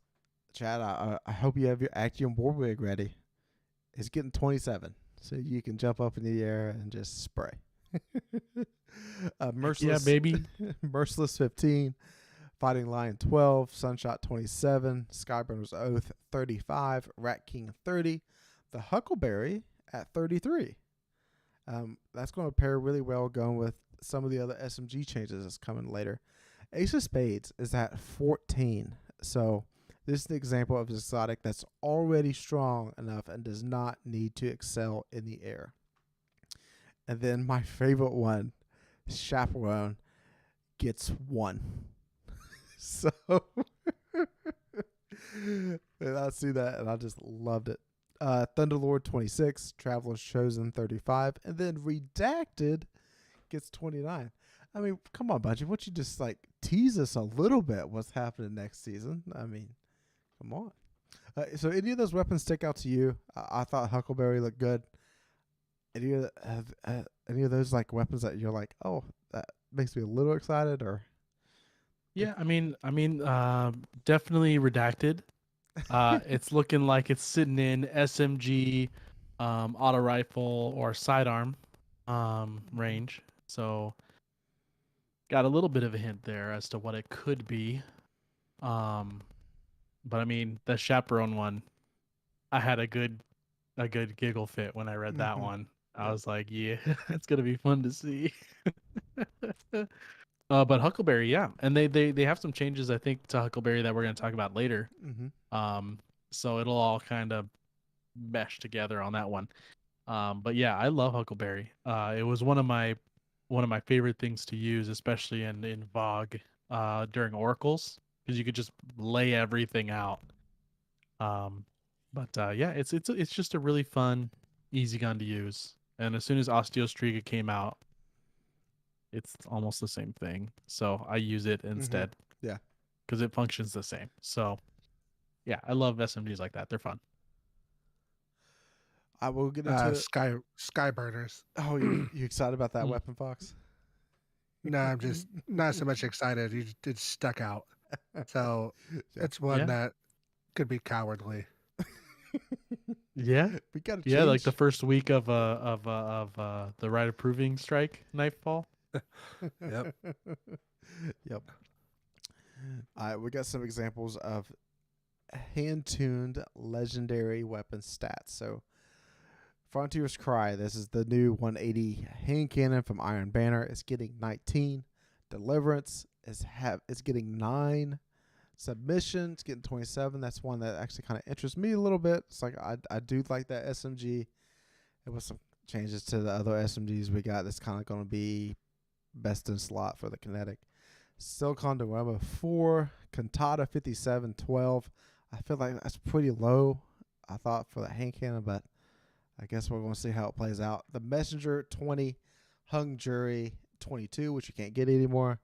Chad, I hope you have your Action War Rig ready. It's getting 27, so you can jump up in the air and just spray. Merciless, yeah, baby. Merciless 15, Fighting Lion 12, Sunshot 27, Skyburner's Oath 35, Rat King 30, the Huckleberry at 33. That's going to pair really well going with some of the other SMG changes that's coming later. Ace of Spades is at 14. So this is an example of exotic that's already strong enough and does not need to excel in the air. And then my favorite one, Chaperone, gets 1. So and I see that and I just loved it. Thunderlord 26, Traveler's Chosen 35, and then Redacted gets 29. I mean, come on, Bungie. Won't you just like tease us a little bit what's happening next season? I mean, come on. So any of those weapons stick out to you? I thought Huckleberry looked good. Any of those like weapons that you're like, oh, that makes me a little excited, or? Yeah, I mean, definitely Redacted. It's looking like it's sitting in SMG, auto rifle or sidearm, range. So got a little bit of a hint there as to what it could be. But I mean, the Chaperone one, I had a good giggle fit when I read that one. I was like, yeah, it's gonna be fun to see. But Huckleberry, yeah, and they have some changes I think to Huckleberry that we're gonna talk about later. So it'll all kind of mesh together on that one. But yeah, I love Huckleberry. It was one of my favorite things to use, especially in VOG during oracles, because you could just lay everything out. Yeah, it's just a really fun easy gun to use. And as soon as Osteostriga came out, it's almost the same thing. So I use it instead. Yeah. Because it functions the same. So yeah, I love SMGs like that. They're fun. I will get into it. Sky burners. Oh, you excited about that weapon, Fox? No, I'm just not so much excited. It's stuck out. So it's one that could be cowardly. Yeah. We got to Yeah, like change. the first week of the right approving strike Nightfall. Yep. Yep. All right, we got some examples of hand-tuned legendary weapon stats. So, Frontier's Cry. This is the new 180 hand cannon from Iron Banner. It's getting 19. Deliverance is getting 9. Submission, it's getting 27. That's one that actually kind of interests me a little bit. It's like I do like that SMG. It was some changes to the other SMGs we got. That's kind of going to be best in slot for the kinetic. Silicon Dilemma 4, Cantata 57, 12. I feel like that's pretty low, I thought, for the hand cannon, but I guess we're going to see how it plays out. The Messenger 20, Hung Jury 22, which you can't get anymore.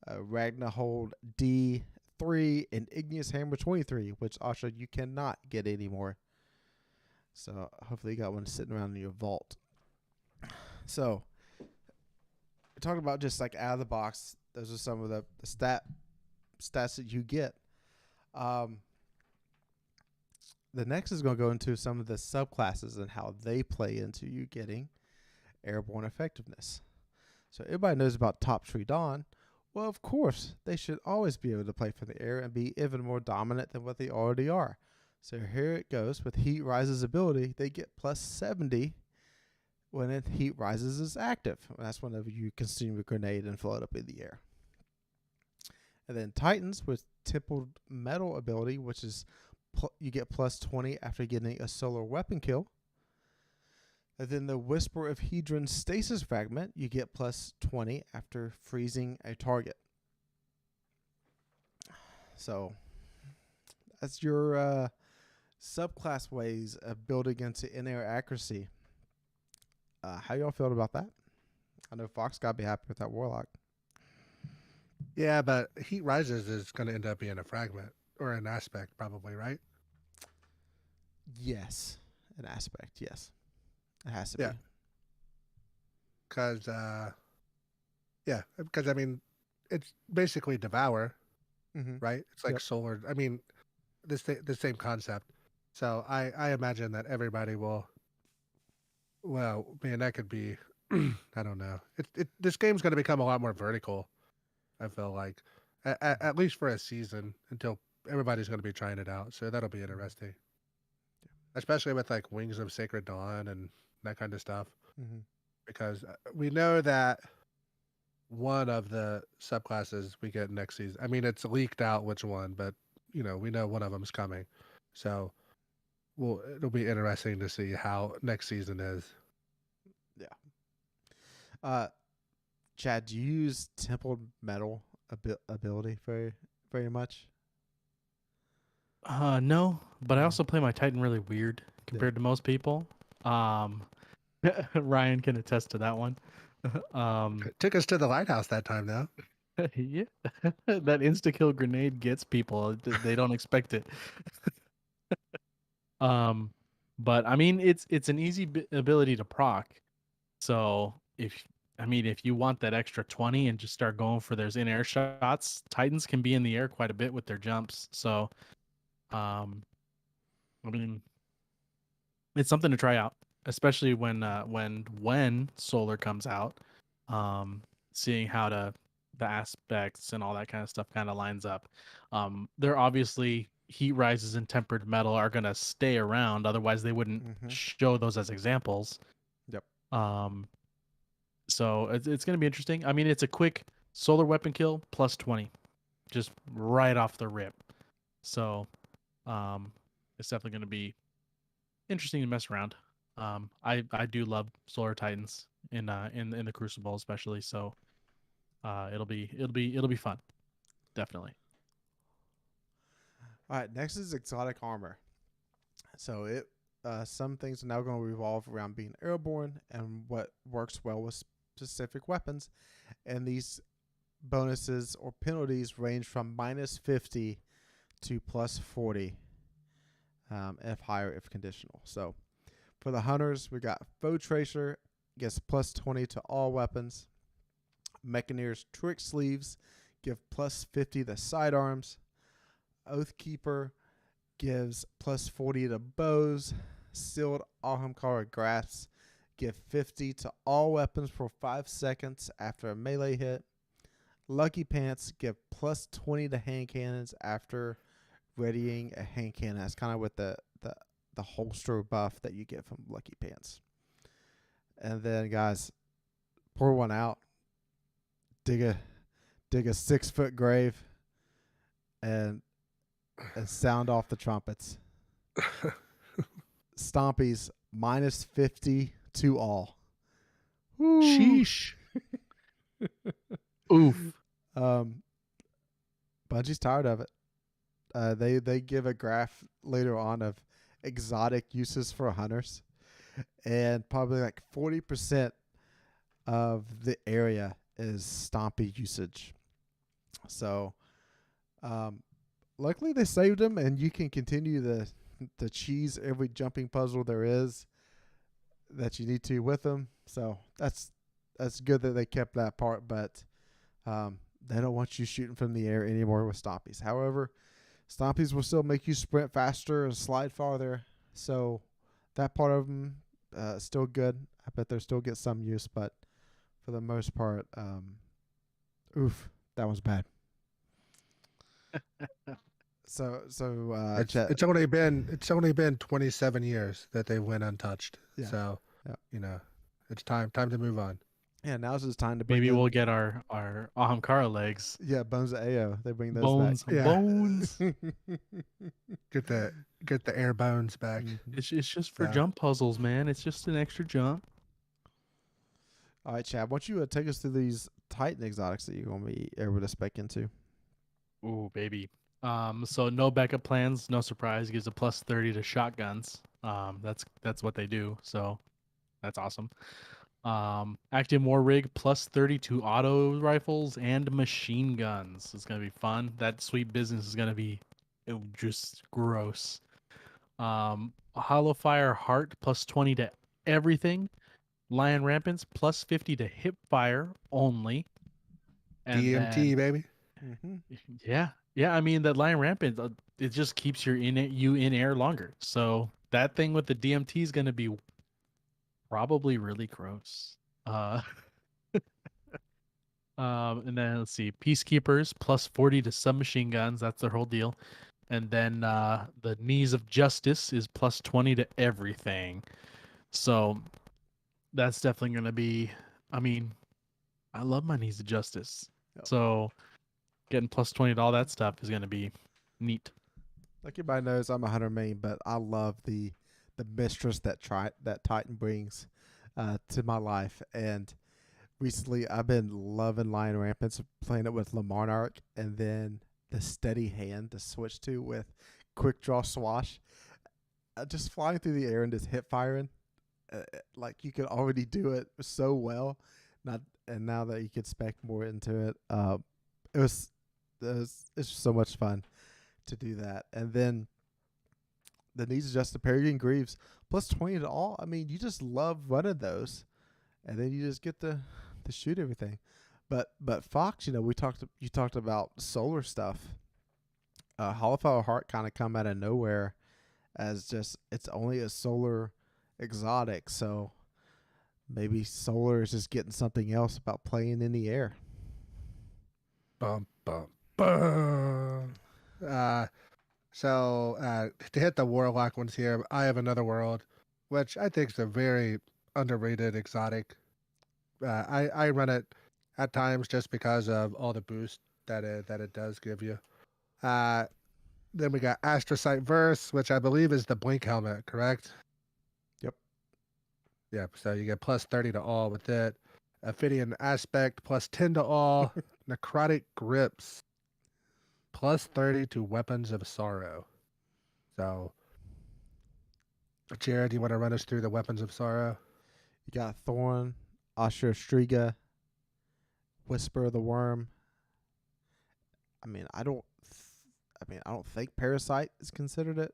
Ragnarhold D3 and Igneous Hammer 23, which also you cannot get anymore. So hopefully you got one sitting around in your vault. So we're talking about just like out of the box. Those are some of the stats that you get. The next is going to go into some of the subclasses and how they play into you getting airborne effectiveness. So everybody knows about Top Tree Dawn. Well, of course, they should always be able to play for the air and be even more dominant than what they already are. So here it goes. With Heat Rise's ability, they get plus 70 when Heat Rises is active. That's whenever you consume a grenade and float up in the air. And then Titans with Tempered Metal ability, which is you get plus 20 after getting a solar weapon kill. And then the Whisper of Hedron Stasis Fragment, you get plus 20 after freezing a target. So that's your subclass ways of building into in-air accuracy. How y'all feel about that? I know Fox got to be happy with that Warlock. Yeah, but Heat Rises is going to end up being a fragment or an aspect probably, right? Yes. An aspect, yes. It has to Yeah. be. Because, I mean, it's basically Devour, right? It's like solar. I mean, the same concept. So I imagine that everybody will. Well, man, that could be. I don't know. This game's going to become a lot more vertical. I feel like, at least for a season, until everybody's going to be trying it out. So that'll be interesting, especially with like Wings of Sacred Dawn and that kind of stuff. Because we know that one of the subclasses we get next season. I mean, it's leaked out which one, but we know one of them's coming. So, it'll be interesting to see how next season is. Yeah. Chad, do you use Tempered Metal ability very, very much? No, but I also play my Titan really weird compared to most people. Ryan can attest to that one. Took us to the lighthouse that time, though. Yeah, that insta kill grenade gets people. They don't expect it. But I mean, it's an easy ability to proc. So if you want that extra 20 and just start going for those in-air shots, Titans can be in the air quite a bit with their jumps. So, I mean, it's something to try out, especially when Solar comes out. Seeing how the aspects and all that kind of stuff kind of lines up. They're obviously Heat Rises and Tempered Metal are gonna stay around, otherwise they wouldn't show those as examples. Yep. So it's gonna be interesting. I mean, it's a quick solar weapon kill plus 20, just right off the rip. So, it's definitely gonna be interesting to mess around. I do love Solar Titans in the Crucible especially. So, it'll be fun, definitely. All right, next is exotic armor. So some things are now going to revolve around being airborne and what works well with specific weapons. And these bonuses or penalties range from -50 to +40, if higher, if conditional. So for the hunters, we got Foe Tracer gets +20 to all weapons. Mechanier's Trick Sleeves give +50 to sidearms. Oathkeeper gives +40 to bows. Sealed Ahamkara Grasps give 50 to all weapons for 5 seconds after a melee hit. Lucky Pants give +20 to hand cannons after readying a hand cannon. That's kind of with the holster buff that you get from Lucky Pants. And then, guys, pour one out. Dig a 6-foot grave and sound off the trumpets. Stompies -50 to all. Woo. Sheesh. Oof. Bungie's tired of it. They give a graph later on of exotic uses for hunters, and probably like 40% of the area is Stompy usage. So, luckily they saved them, and you can continue the cheese every jumping puzzle there is that you need to with them. So that's good that they kept that part, but they don't want you shooting from the air anymore with Stompies. However, Stompies will still make you sprint faster and slide farther. So that part of them still good. I bet they still get some use, but for the most part, oof, that was bad. So It's only been 27 years that they went untouched. Yeah. So Yeah. it's time to move on. Yeah, now's just time to bring Maybe in, we'll get our Ahamkara legs. yeah, Bones of Ao. They bring those Bones, back. Yeah. bones. Get the air bones back. Mhm. It's just for Yeah. jump puzzles, man. It's just an extra jump. All right, Chad, why don't you take us through these Titan exotics that you're going to be able to spec into? Ooh, baby. So no backup plans, no surprise. Gives a +30 to shotguns. That's what they do. So that's awesome. Active War Rig +30 to auto rifles and machine guns. It's gonna be fun. That sweet business is gonna be just gross. Hollow Fire Heart +20 to everything. Lion Rampants +50 to hip fire only. And DMT, then, baby. Mm-hmm. yeah. I mean, that Lion Rampant, it just keeps you in air longer. So that thing with the DMT is gonna be probably really gross. And then let's see, Peacekeepers +40 to submachine guns. That's their whole deal. And then the Knees of Justice is +20 to everything. So that's definitely going to be, I mean, I love my Knees of Justice. Yep. So getting +20 to all that stuff is going to be neat. Like everybody knows, I'm a hunter main, but I love the mistress that Titan brings to my life. And recently, I've been loving Lion Rampants, playing it with Lamarnarch, and then the steady hand to switch to with quick draw swash. Just flying through the air and just hip firing, like you could already do it so well. And now that you could spec more into it, it's just so much fun to do that. And then the Knees of Justice, Peregrine Greaves +20 to all. I mean, you just love running those, and then you just get to shoot everything. But Fox, you talked about solar stuff. Hollowfire Heart kind of come out of nowhere as just it's only a solar exotic, so maybe solar is just getting something else about playing in the air. Bum, bum, bum. So to hit the warlock ones here, I have Another World, which I think is a very underrated exotic. I run it at times just because of all the boost that it does give you. Then we got Astrocyte Verse, which I believe is the blink helmet, correct? Yep. Yep. So you get +30 to all with it. Ophidian Aspect +10 to all. Necrotic Grips +30 to Weapons of Sorrow. So Jared, you want to run us through the weapons of sorrow? You got Thorn, Asher Striga, Whisper of the Worm. I mean, I don't think Parasite is considered it.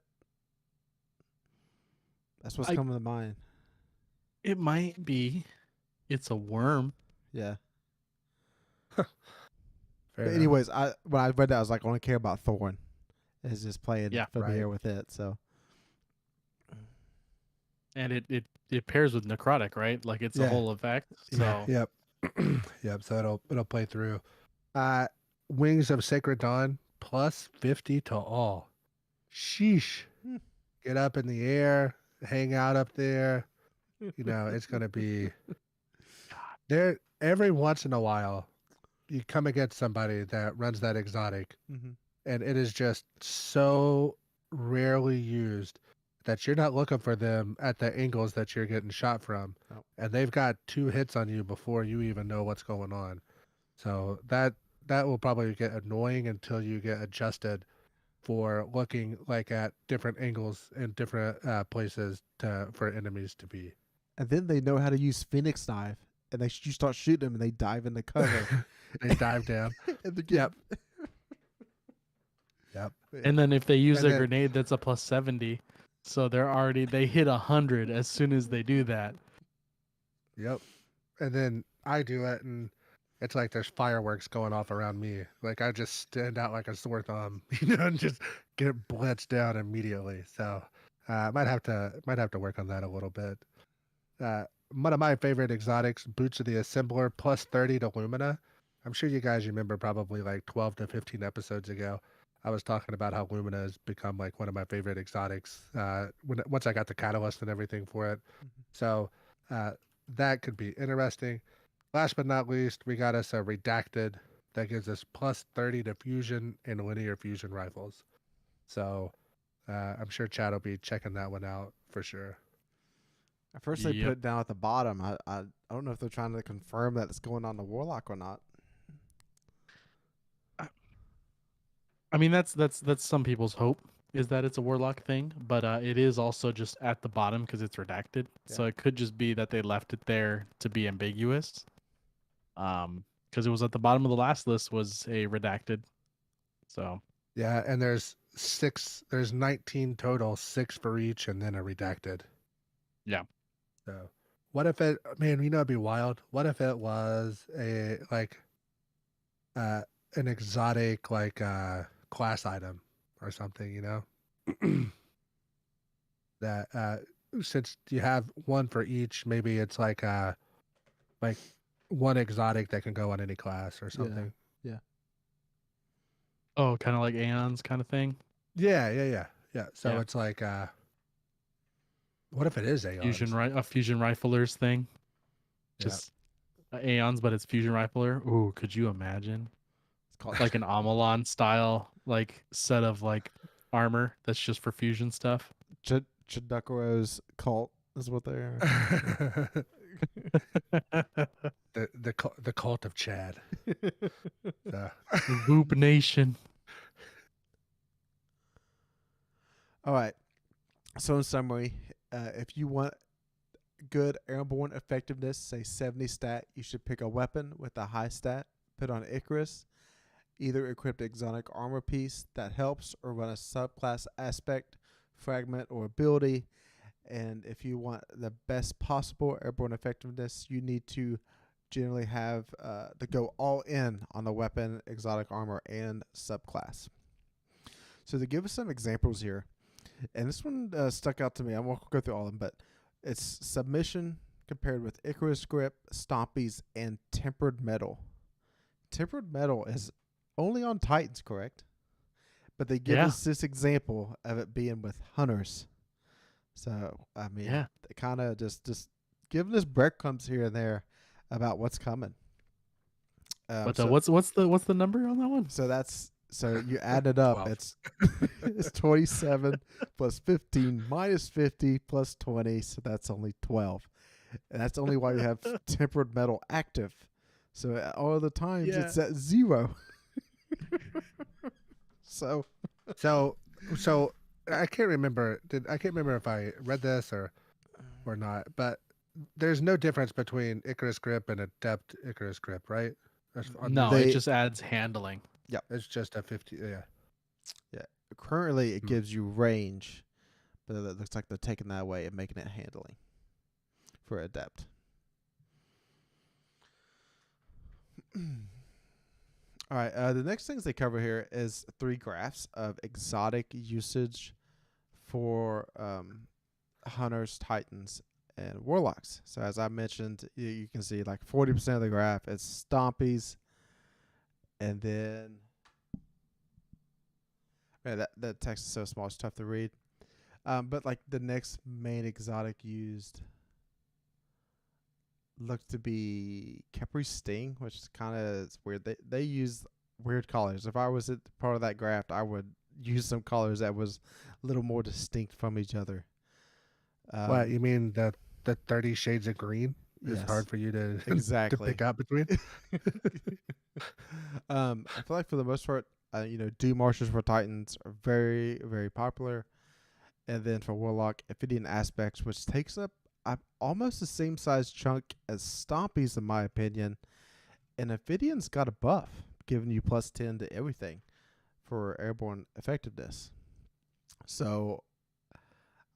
That's what's coming to mind. It might be. It's a worm. Yeah. Fair But enough. anyways, when I read that, I was like, I only care about Thorn. It's just playing familiar right. with it. So. And it pairs with necrotic, right? Like it's a whole effect. So Yep. Yep. So it'll play through. Wings of Sacred Dawn plus 50 to all. Sheesh. Get up in the air, hang out up there. You know, it's gonna be there every once in a while. You come against somebody that runs that exotic, and it is just so rarely used that you're not looking for them at the angles that you're getting shot from. Oh. And they've got 2 hits on you before you even know what's going on. So that will probably get annoying until you get adjusted for looking like at different angles and different places for enemies to be. And then they know how to use Phoenix Dive, and you start shooting them, and they dive in the cover. They dive down. Yep. Yep. And then if they use And a then- grenade, that's a plus 70. So they hit 100 as soon as they do that. Yep. And then I do it, and it's like there's fireworks going off around me. Like I just stand out like a sore thumb, and just get blitzed down immediately. So might have to work on that a little bit. One of my favorite exotics, Boots of the Assembler, plus 30 to Lumina. I'm sure you guys remember probably like 12 to 15 episodes ago. I was talking about how Lumina has become like one of my favorite exotics once I got the catalyst and everything for it. So that could be interesting. Last but not least, we got us a Redacted that gives us plus 30 to fusion and linear fusion rifles. So I'm sure Chad will be checking that one out for sure. At first, they put it down at the bottom. I don't know if they're trying to confirm that it's going on the Warlock or not. I mean, that's some people's hope is that it's a Warlock thing, but it is also just at the bottom because it's redacted. Yeah. So it could just be that they left it there to be ambiguous. Because it was at the bottom of the last list was a redacted. So yeah, and there's 19 total, 6 for each, and then a Redacted. Yeah. So what if it? Man, it'd be wild. What if it was a an exotic class item or something, that since you have one for each, maybe it's like one exotic that can go on any class or something. oh, kind of like Aeons kind of thing. Yeah. So Yeah. it's like what if it is Aeons? A fusion riflers thing. Yeah. Just Aeons, but it's fusion rifler. Ooh, could you imagine? It's called Like an Amalon style set of armor that's just for fusion stuff. Chadoccero's cult is what they are. the cult of Chad. Loop Nation. All right. So in summary, if you want good airborne effectiveness, say 70 stat, you should pick a weapon with a high stat, put on Icarus, either equip the exotic armor piece that helps or run a subclass aspect, fragment, or ability. And if you want the best possible airborne effectiveness, you need to generally have to go all in on the weapon, exotic armor, and subclass. So to give us some examples here, and this one stuck out to me. I won't go through all of them, but it's submission compared with Icarus grip, stompies, and tempered metal. Tempered metal is only on Titans, correct? But they give us this example of it being with hunters. So I mean, they kind of just giving us breadcrumbs here and there about what's coming. But what's the number on that one? So you add it up. 12. It's 27 plus 15 minus 50 plus 20. So that's only 12. And that's only why you have tempered metal active. So all the times it's at 0. So I can't remember. I can't remember if I read this or not. But there's no difference between Icarus grip and Adept Icarus grip, right? No, They- it just adds handling. It's just a 50. Yeah. Currently, it Hmm. gives you range, but it looks like they're taking that away and making it handling for adept. All right. The next things they cover here is 3 graphs of exotic usage for hunters, titans, and warlocks. So as I mentioned, you can see like 40% of the graph is stompies, and then that text is so small it's tough to read. But like the next main exotic used looks to be Capri Sting, which is kind of weird. They use weird colors. If I was at part of that graph, I would use some colors that was a little more distinct from each other. What you mean the 30 Shades of Green is Yes. hard for you to to Exactly. pick out between? I feel like for the most part, Doom Marchers for Titans are very, very popular. And then for Warlock, Ophidian Aspects, which takes up almost the same size chunk as Stompies, in my opinion. And Ophidian's got a buff, giving you +10 to everything for airborne effectiveness. So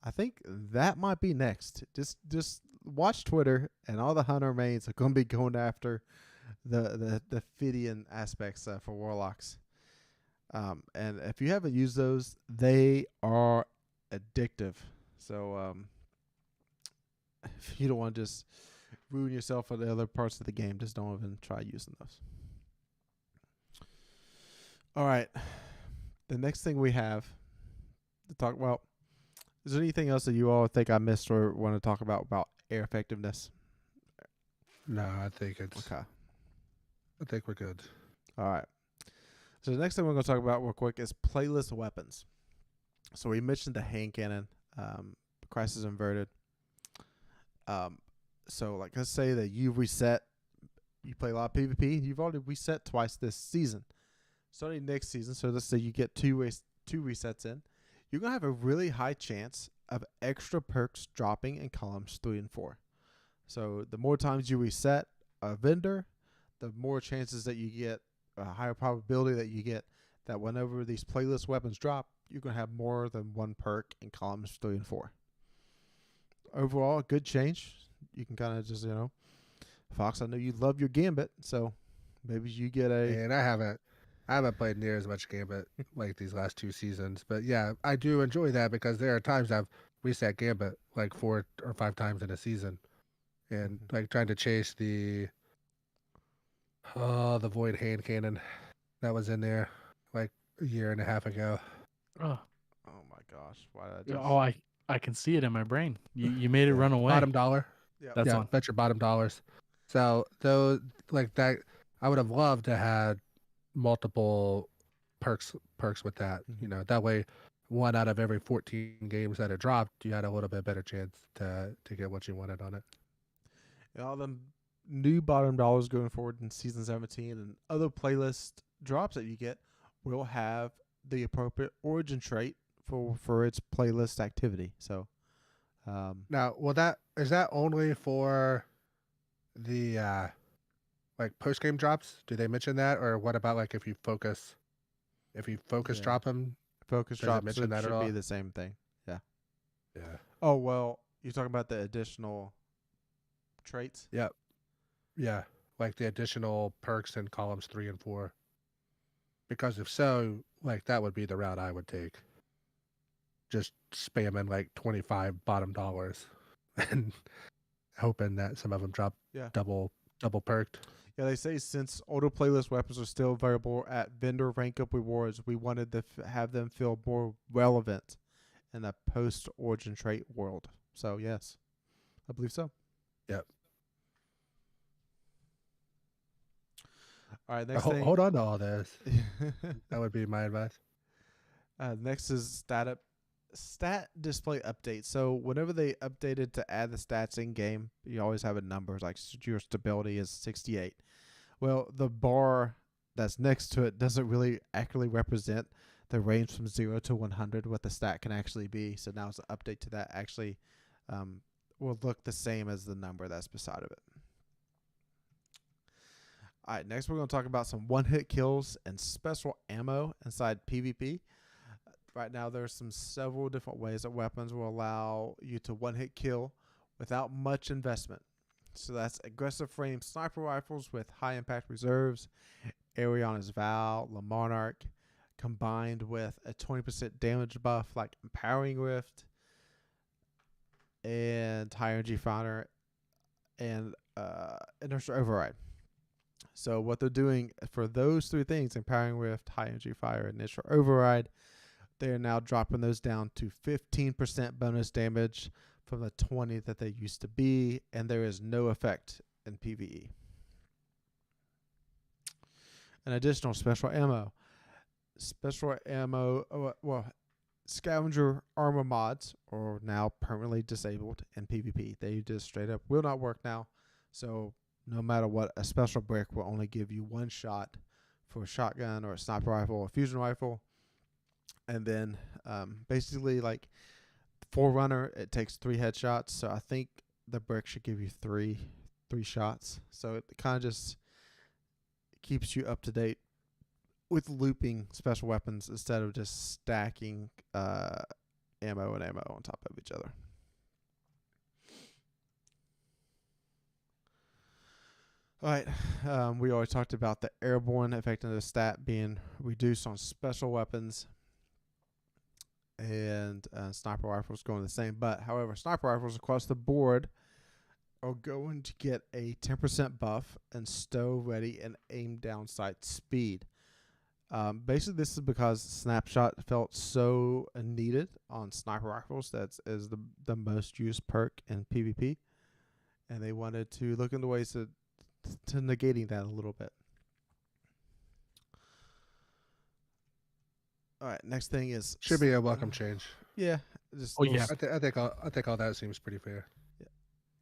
I think that might be next. Just watch Twitter, and all the hunter mains are going to be going after the Ophidian aspects for Warlocks. And if you haven't used those, they are addictive. So if you don't want to just ruin yourself for the other parts of the game, just don't even try using those. All right. The next thing we have to talk about, is there anything else that you all think I missed or want to talk about air effectiveness? No, I think it's. Okay. I think we're good. All right. So the next thing we're going to talk about real quick is playlist weapons. So we mentioned the hand cannon, Crisis Inverted. So like let's say that you reset, you play a lot of PvP, you've already reset twice this season. Starting next season, so let's say you get two resets in, you're going to have a really high chance of extra perks dropping in columns 3 and 4. So the more times you reset a vendor, the more chances that you get, a higher probability that you get that whenever these playlist weapons drop, you're going to have more than one perk in columns 3 and 4. Overall, a good change. You can kind of just, Fox, I know you love your Gambit, so maybe you get a... And I haven't played near as much Gambit like these last 2 seasons. But yeah, I do enjoy that because there are times I've reset Gambit like 4 or 5 times in a season. And like trying to chase the Void hand cannon that was in there like a year and a half ago. Oh, Oh my gosh. Why did I just... oh, I can see it in my brain. You made it run away. Bottom dollar. Yep. That's yeah, on. bet your bottom dollars. So those like that, I would have loved to had multiple perks with that. Mhm. That way, 1 out of every 14 games that it dropped, you had a little bit better chance to get what you wanted on it. And all them new bottom dollars going forward in Season 17 and other playlist drops that you get will have the appropriate origin trait for its playlist activity. So, Now, is that only for the like post game drops? Do they mention that, or what about like if you focus Yeah. drop them? focus Does it drops mention that at should all? be the same thing. Yeah. Yeah. Oh, well, you're talking about the additional traits? Yep. Yeah, like the additional perks in columns 3 and 4. Because if so, like that would be the route I would take. Just spamming like 25 bottom dollars and hoping that some of them drop Yeah. double perked. Yeah, they say since older playlist weapons are still available at vendor rank up rewards, we wanted to have them feel more relevant in a post-origin trait world. So, yes, I believe so. Yep. All right, next thing. Hold on to all this. That would be my advice. Next is stat display update. So whenever they updated to add the stats in game, you always have a number like your stability is 68. Well, the bar that's next to it doesn't really accurately represent the range from 0 to 100, what the stat can actually be. So now it's an update to that. Actually, will look the same as the number that's beside of it. All right, next we're going to talk about some one-hit kills and special ammo inside PvP. Right now, there's several different ways that weapons will allow you to one-hit kill without much investment. So that's aggressive frame sniper rifles with high impact reserves, Ariana's Vow, Le Monarch, combined with a 20% damage buff like Empowering Rift and high energy founder and inertial override. So what they're doing for those three things, Empowering Rift, high energy fire, and inertial override, they're now dropping those down to 15% bonus damage from the 20 that they used to be, and there is no effect in PvE. An additional special ammo. Scavenger armor mods are now permanently disabled in PvP. They just straight up will not work now. So no matter what, a special brick will only give you one shot for a shotgun or a sniper rifle or fusion rifle. And then basically like Forerunner, it takes 3 headshots. So I think the brick should give you three shots. So it kind of just keeps you up to date with looping special weapons instead of just stacking ammo and ammo on top of each other. All right, we already talked about the Airborne effectiveness stat being reduced on special weapons, and sniper rifles going the same. But however, sniper rifles across the board are going to get a 10% buff and stow ready and aim down sight speed. Basically, this is because snapshot felt so needed on sniper rifles. That is the most used perk in PvP, and they wanted to look into ways to negating that a little bit. All right, next thing is Should be a welcome change. Yeah, just yeah. I think all that seems pretty fair.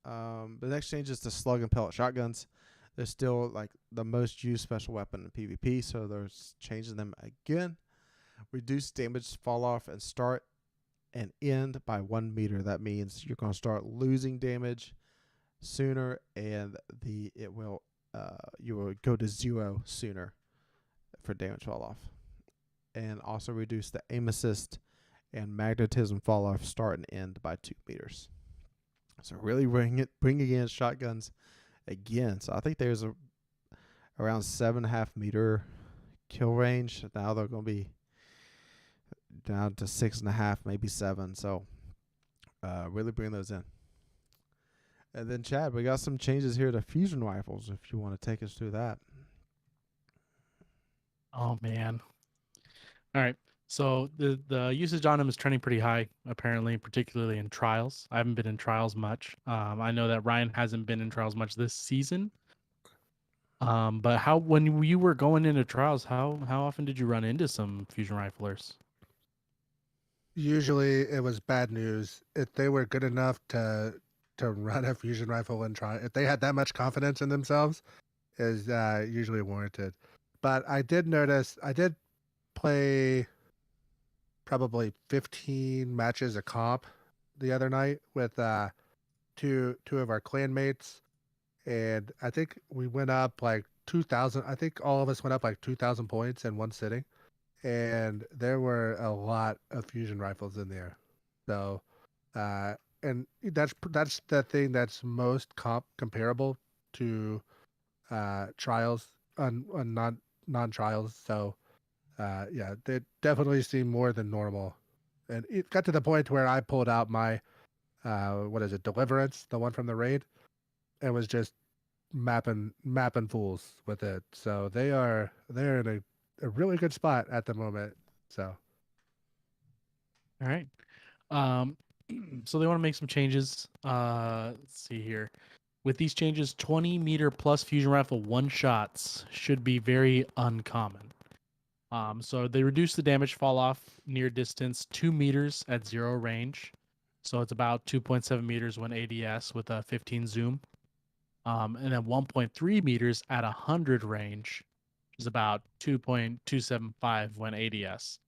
The next change is the slug and pellet shotguns. They're still like the most used special weapon in PvP, so they're changing them again. Reduce damage fall off and start and end by 1 meter. That means you're going to start losing damage sooner, and you will go to 0 sooner for damage fall off. And also reduce the aim assist and magnetism fall off start and end by 2 meters. So really bringing in shotguns again. So I think there's around 7.5 meter kill range. Now they're going to be down to 6.5, maybe 7. So really bring those in. And then Chad, we got some changes here to fusion rifles. If you want to take us through that. Oh man. All right. So the usage on them is trending pretty high, apparently, particularly in trials. I haven't been in trials much. I know that Ryan hasn't been in trials much this season. But when you were going into trials, how often did you run into some fusion riflers? Usually it was bad news. If they were good enough to run a fusion rifle and try, if they had that much confidence in themselves, is usually warranted. But I did notice, I did play probably 15 matches of comp the other night with two of our clanmates, and I think we went up like 2,000. I think all of us went up like 2,000 points in one sitting, and there were a lot of fusion rifles in there. So, and that's the thing that's most comparable to trials on non-trials. So. Yeah, they definitely seem more than normal. And it got to the point where I pulled out my, Deliverance, the one from the raid, and was just mapping fools with it. So they're in a really good spot at the moment. So. All right. So they want to make some changes. Let's see here. With these changes, 20 meter plus fusion rifle one shots should be very uncommon. So they reduce the damage fall off near distance 2 meters at 0 range. So it's about 2.7 meters when ADS with a 15 zoom. And then 1.3 meters at 100 range, which is about 2.275 when ADS.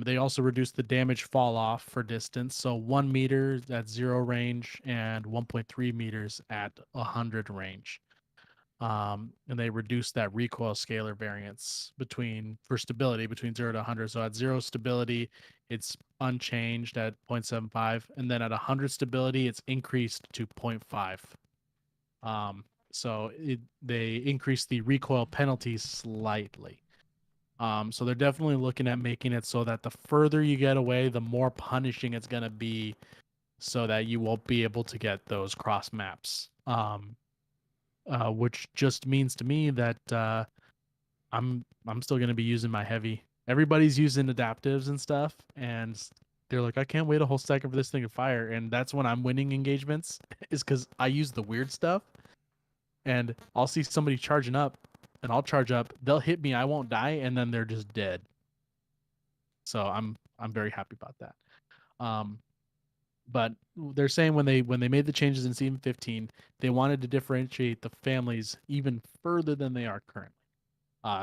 They also reduced the damage fall off for distance, so 1 meter at 0 range and 1.3 meters at 100 range. And they reduced that recoil scalar variance for stability between 0 to 100. So at 0 stability, it's unchanged at 0.75, and then at 100 stability, it's increased to 0.5. So they increased the recoil penalty slightly. So they're definitely looking at making it so that the further you get away, the more punishing it's going to be, so that you won't be able to get those cross maps. Which just means to me that I'm still going to be using my heavy. Everybody's using adaptives and stuff, and they're like, I can't wait a whole second for this thing to fire. And that's when I'm winning engagements, is because I use the weird stuff, and I'll see somebody charging up, and I'll charge up. They'll hit me, I won't die, and then they're just dead. So I'm very happy about that. But they're saying when they made the changes in St0mp-15, they wanted to differentiate the families even further than they are currently.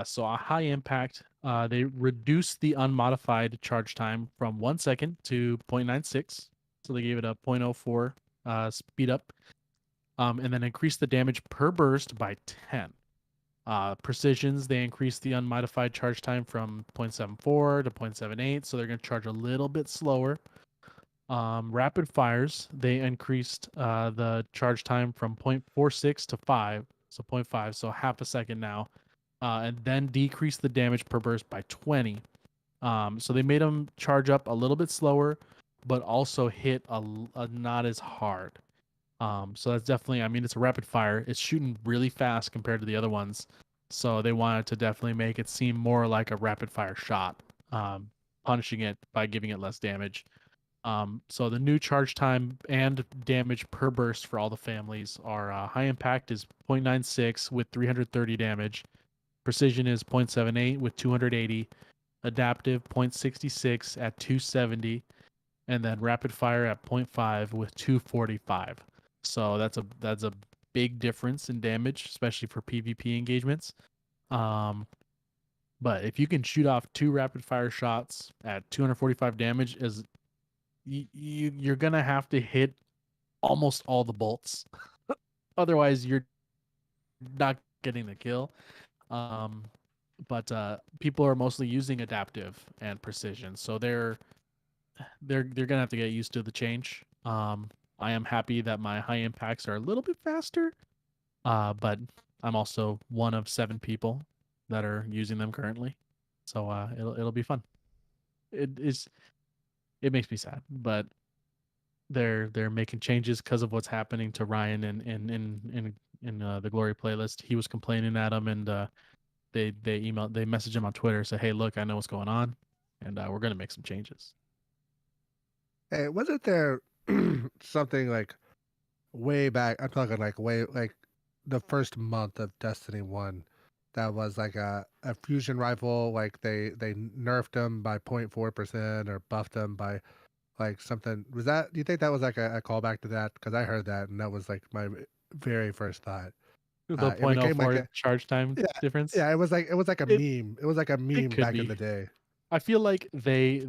So a high impact, they reduced the unmodified charge time from 1 second to 0.96. So they gave it a 0.04 speed up, and then increased the damage per burst by 10. Precisions, they increased the unmodified charge time from 0.74 to 0.78. So they're going to charge a little bit slower. Rapid fires, they increased the charge time from 0.46 to 5, so 0.5, so half a second now, and then decreased the damage per burst by 20. So they made them charge up a little bit slower, but also hit a not as hard. So that's definitely, I mean, it's a rapid fire. It's shooting really fast compared to the other ones. So they wanted to definitely make it seem more like a rapid fire shot, punishing it by giving it less damage. So the new charge time and damage per burst for all the families are high impact is 0.96 with 330 damage. Precision is 0.78 with 280. Adaptive 0.66 at 270. And then rapid fire at 0.5 with 245. So that's a big difference in damage, especially for PvP engagements. But if you can shoot off 2 rapid fire shots at 245 damage, you're gonna have to hit almost all the bolts. Otherwise, you're not getting the kill. But people are mostly using adaptive and precision, so they're gonna have to get used to the change. I am happy that my high impacts are a little bit faster, but I'm also one of 7 people that are using them currently, so it'll be fun. It makes me sad, but they're making changes because of what's happening to Ryan in the Glory playlist. He was complaining at him, and they messaged him on Twitter, say, hey, look, I know what's going on, and we're gonna make some changes. Hey, wasn't there something like way back? I'm talking like the first month of Destiny 1 that was like a fusion rifle, like they nerfed them by 0.4% or buffed them by like something. Was that, do you think that was like a callback to that? Because I heard that, and that was like my very first thought. The It became like 0.04 charge time yeah, difference. yeah, it was like a meme. It was like a meme could back in be. the day. I feel like they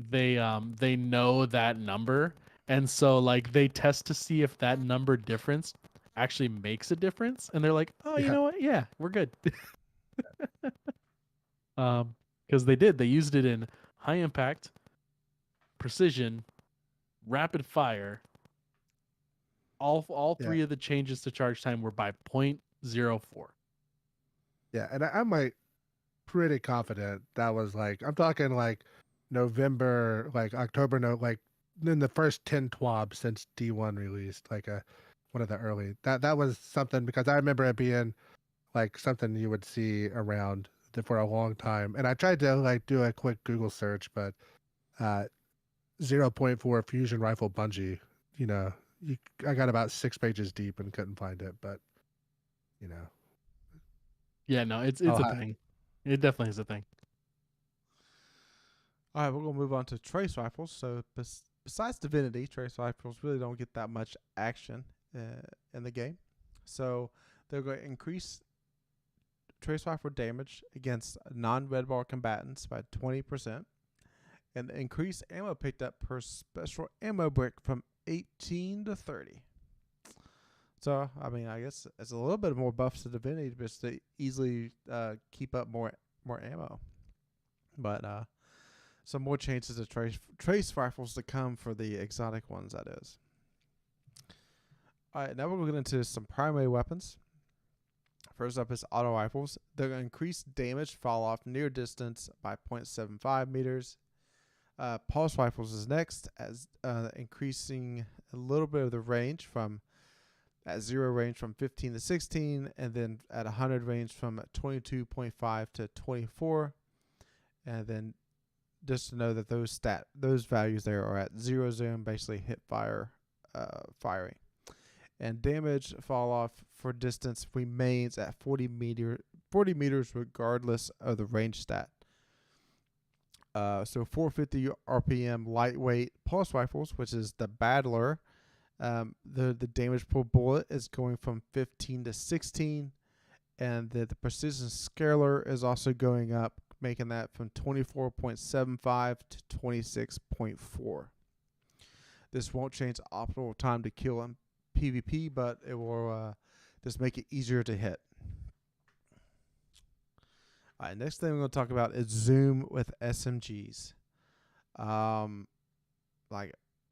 know that number, and so like they test to see if that number difference actually makes a difference, and they're like, oh, you Yeah. know what? Yeah, we're good. Because they used it in high impact, precision, rapid fire. All Yeah. 3 of the changes to charge time were by 0.04. Yeah, and I'm like pretty confident that was like, I'm talking like November, like October, no, like in the first 10 TWAB since D1 released, like one of the early. That was something, because I remember it being like something you would see around for a long time. And I tried to like do a quick Google search, but 0.4 fusion rifle bungee, you know, I got about 6 pages deep and couldn't find it, but you know. Yeah, no, it's Oh, a thing. It definitely is a thing. All right, we're going to move on to trace rifles. So besides Divinity, trace rifles really don't get that much action in the game. So they're going to increase trace rifle damage against non-red bar combatants by 20%. and increased ammo picked up per special ammo brick from 18 to 30. So, I mean, I guess it's a little bit more buffs to Divinity just to easily keep up more ammo. But some more changes to trace rifles to come for the exotic ones, that is. All right, now we're going to get into some primary weapons. First up is auto rifles. They're going to increase damage fall off near distance by 0.75 meters. Pulse rifles is next, as increasing a little bit of the range from at 0 range from 15 to 16, and then at 100 range from 22.5 to 24. And then just to know that those values there are at 0 zoom, basically hip fire firing. And damage fall off for distance remains at 40 meters regardless of the range stat. So 450 RPM lightweight pulse rifles, which is the Battler, the damage per bullet is going from 15 to 16, and the precision scalar is also going up, making that from 24.75 to 26.4. This won't change optimal time to kill in PvP, but it will just make it easier to hit. All right, next thing we're going to talk about is zoom with SMGs.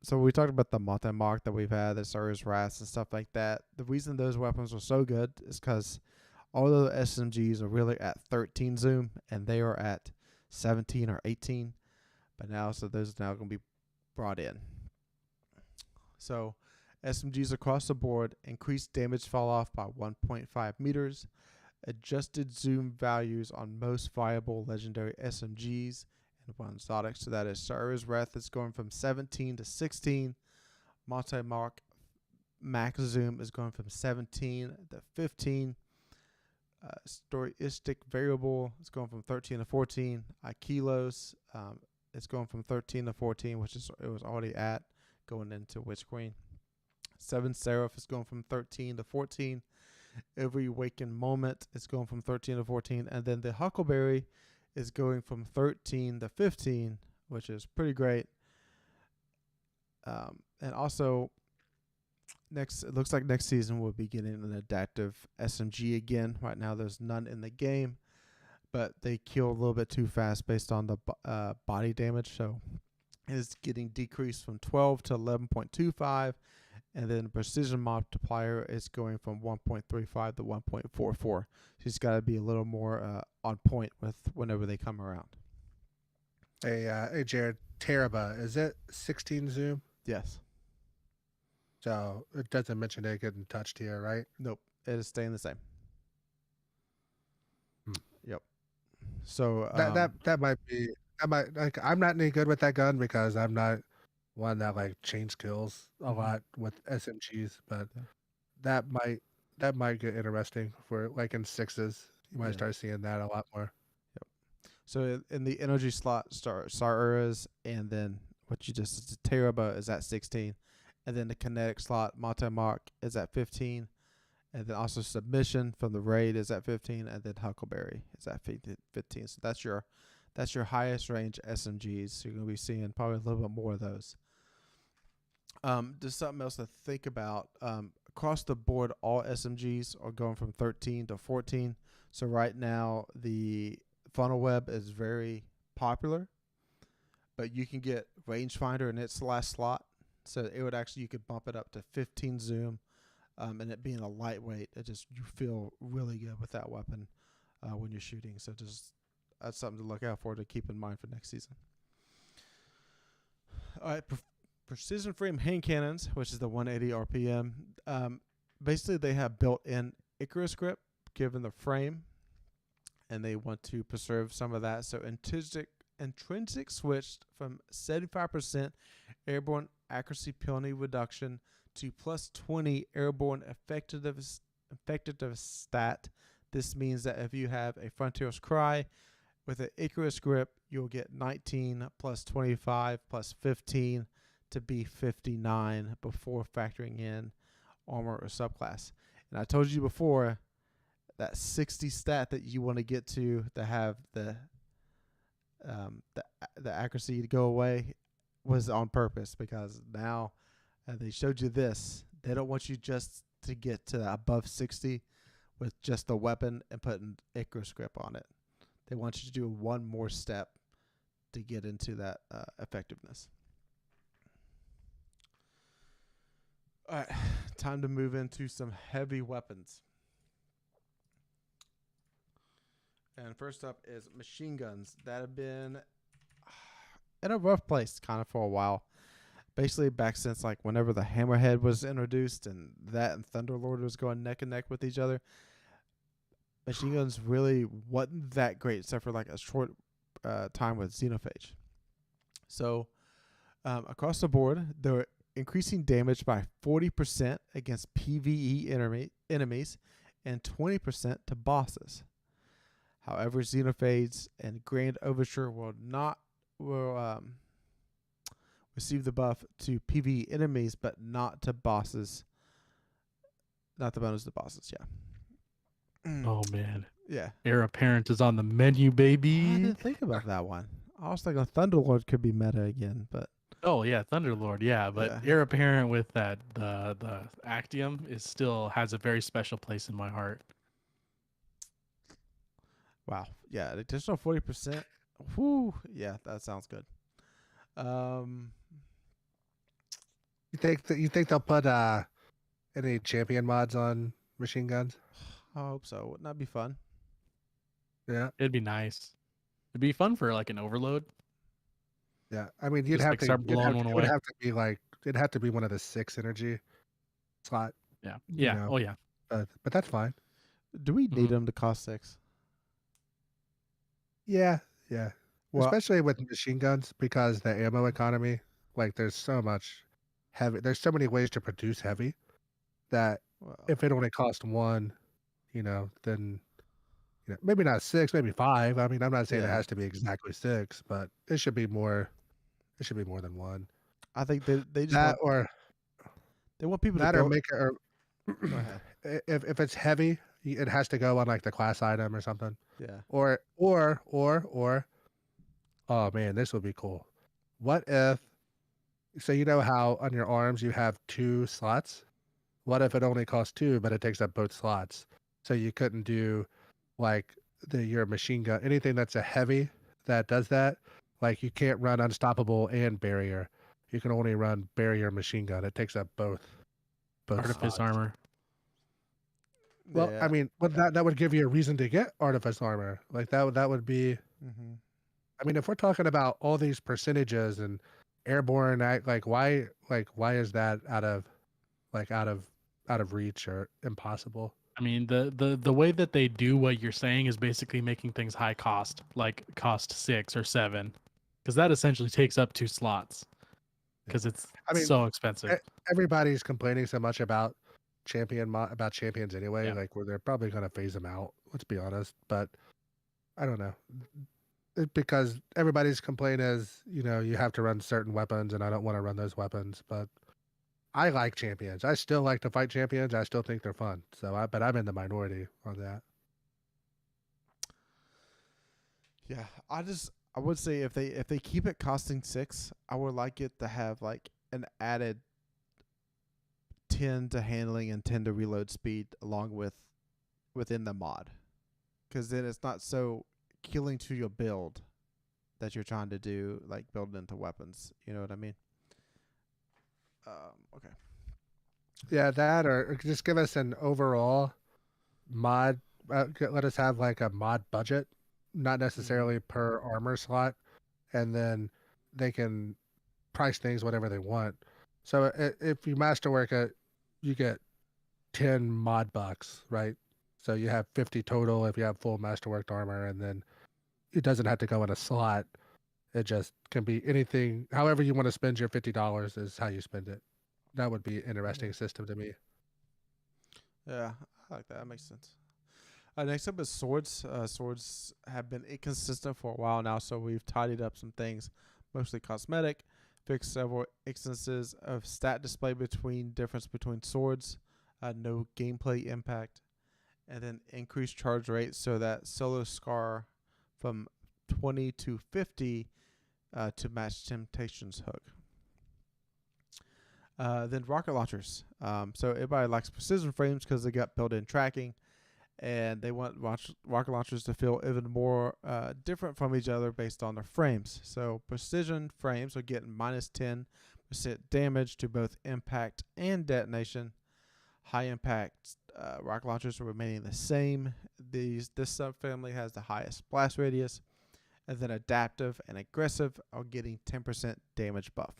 So we talked about the multi-mark that we've had, the Surge Wraths and stuff like that. The reason those weapons are so good is because all the SMGs are really at 13 zoom, and they are at 17 or 18. But now, so those are now going to be brought in. So SMGs across the board increase damage fall off by 1.5 meters. Adjusted zoom values on most viable legendary SMGs and one exotic. So that is Surge Wrath is going from 17 to 16. Multi-mark max zoom is going from 17 to 15. Storyistic variable is going from 13 to 14. Kilos it's going from 13 to 14, which is it was already at going into Witch Queen. 7 Seraph is going from 13 to 14. Every Wakened Moment is going from 13 to 14. And then the Huckleberry is going from 13 to 15, which is pretty great. And also, it looks like next season we'll be getting an adaptive SMG again. Right now there's none in the game, but they kill a little bit too fast based on the body damage. So it's getting decreased from 12 to 11.25. And then the precision multiplier is going from 1.35 to 1.44. So it's got to be a little more on point with whenever they come around. Hey Jared, Teraba, is it 16 zoom? Yes. So it doesn't mention it getting touched here, right? Nope. It is staying the same. Yep. So that might like I'm not any good with that gun because I'm not one that like chains kills a lot with SMGs, but that might get interesting for like in sixes. You might start seeing that a lot more. Yep. So in the energy slot, Saras, and then what you just Teraba is at 16, and then the kinetic slot multi-mark is at 15, and then also submission from the raid is at 15, and then Huckleberry is at 15. So that's your highest range SMGs. So you're gonna be seeing probably a little bit more of those. Just something else to think about. Across the board, all SMGs are going from 13 to 14. So right now, the funnel web is very popular, but you can get rangefinder in its last slot. So it would actually, you could bump it up to 15 zoom, and it being a lightweight, you feel really good with that weapon when you're shooting. So that's something to look out for, to keep in mind for next season. All right. Precision frame hand cannons, which is the 180 RPM. Basically, they have built-in Icarus grip given the frame, and they want to preserve some of that. So intrinsic switched from 75% airborne accuracy penalty reduction to plus 20 airborne effectiveness stat. This means that if you have a Frontier's Cry with an Icarus grip, you'll get 19 plus 25 plus 15 to be 59 before factoring in armor or subclass. And I told you before that 60 stat that you want to get to have the the accuracy to go away was on purpose, because now they showed you this. They don't want you just to get to above 60 with just the weapon and putting Icarus grip on it. They want you to do one more step to get into that effectiveness. All right, time to move into some heavy weapons. And first up is machine guns that have been in a rough place kind of for a while. Basically back since like whenever the Hammerhead was introduced, and that and Thunderlord was going neck and neck with each other. Machine guns really wasn't that great except for like a short time with Xenophage. So across the board, they're increasing damage by 40% against PvE enemies and 20% to bosses. However, Xenophage and Grand Overture will receive the buff to PvE enemies, but not to bosses. Not the bonus to bosses, yeah. Oh man. Yeah. Heir Apparent is on the menu, baby. I didn't think about that one. I was thinking Thunderlord could be meta again, but Oh yeah, Thunderlord, yeah, but Yeah. Heir Apparent with that the Actium is still has a very special place in my heart. wow. Yeah, an additional 40%. Whoo. Yeah, that sounds good. You think they'll put any champion mods on machine guns? I hope so. Wouldn't that be fun? Yeah, It'd be nice. It'd be fun for like an overload. yeah. I mean, you'd Just, have like, to. start You'd blowing have, one it would away. have to be like. It'd have to be one of the 6 energy slot. Yeah. You Yeah. know. Oh yeah. But that's fine. Do we need Mhm. them to cost 6? Yeah, yeah. Well, Especially with machine guns, because the ammo economy, like there's so much heavy. There's so many ways to produce heavy that if it only cost 1, then maybe not 6, maybe 5. I mean, I'm not saying it Yeah. has to be exactly 6, but it should be more. It should be more than 1. I think they just That want people to or go. make it. Or Go ahead. if it's heavy, it has to go on like the class item or something. Yeah. Or oh man, this would be cool. What if, so you know how on your arms you have 2 slots? What if it only costs 2, but it takes up both slots? So you couldn't do like your machine gun, anything that's a heavy that does that. Like you can't run unstoppable and barrier. You can only run barrier machine gun. It takes up both Artifice slots. armor. Well, Yeah. I mean, but that would give you a reason to get artifice armor. Like that would be. Mm-hmm. I mean, if we're talking about all these percentages and airborne, why is that out of reach or impossible? I mean, the way that they do what you're saying is basically making things high cost, like cost 6 or 7, because that essentially takes up 2 slots. Because it's so expensive. Everybody's complaining so much about champions anyway. Yeah. Like, where they're probably gonna phase them out. Let's be honest, but I don't know. Because everybody's complaint is, you have to run certain weapons, and I don't want to run those weapons. But I like champions. I still like to fight champions. I still think they're fun. But I'm in the minority on that. Yeah. I would say if they keep it costing 6, I would like it to have like an added 10 to handling and 10 to reload speed along within the mod, because then it's not so killing to your build that you're trying to do, like build into weapons. You know what I mean? Okay. Yeah, that or just give us an overall mod. Let us have like a mod budget, not necessarily per armor slot, and then they can price things whatever they want. So if you masterwork it, you get 10 mod bucks, right? So you have 50 total if you have full masterworked armor, and then it doesn't have to go in a slot. It just can be anything. However you want to spend your $50 is how you spend it. That would be an interesting system to me. Yeah, I like that. That makes sense. Next up is swords. Swords have been inconsistent for a while now, so we've tidied up some things, mostly cosmetic, fixed several instances of stat display difference between swords, no gameplay impact, and then increased charge rate so that solo scar from 20 to 50 to match Temptation's hook. Then rocket launchers. So everybody likes precision frames because they got built-in tracking, and they want rocket launchers to feel even more different from each other based on their frames. So precision frames are getting minus 10% damage to both impact and detonation. High impact rocket launchers are remaining the same. This subfamily has the highest blast radius, and then adaptive and aggressive are getting 10% damage buff.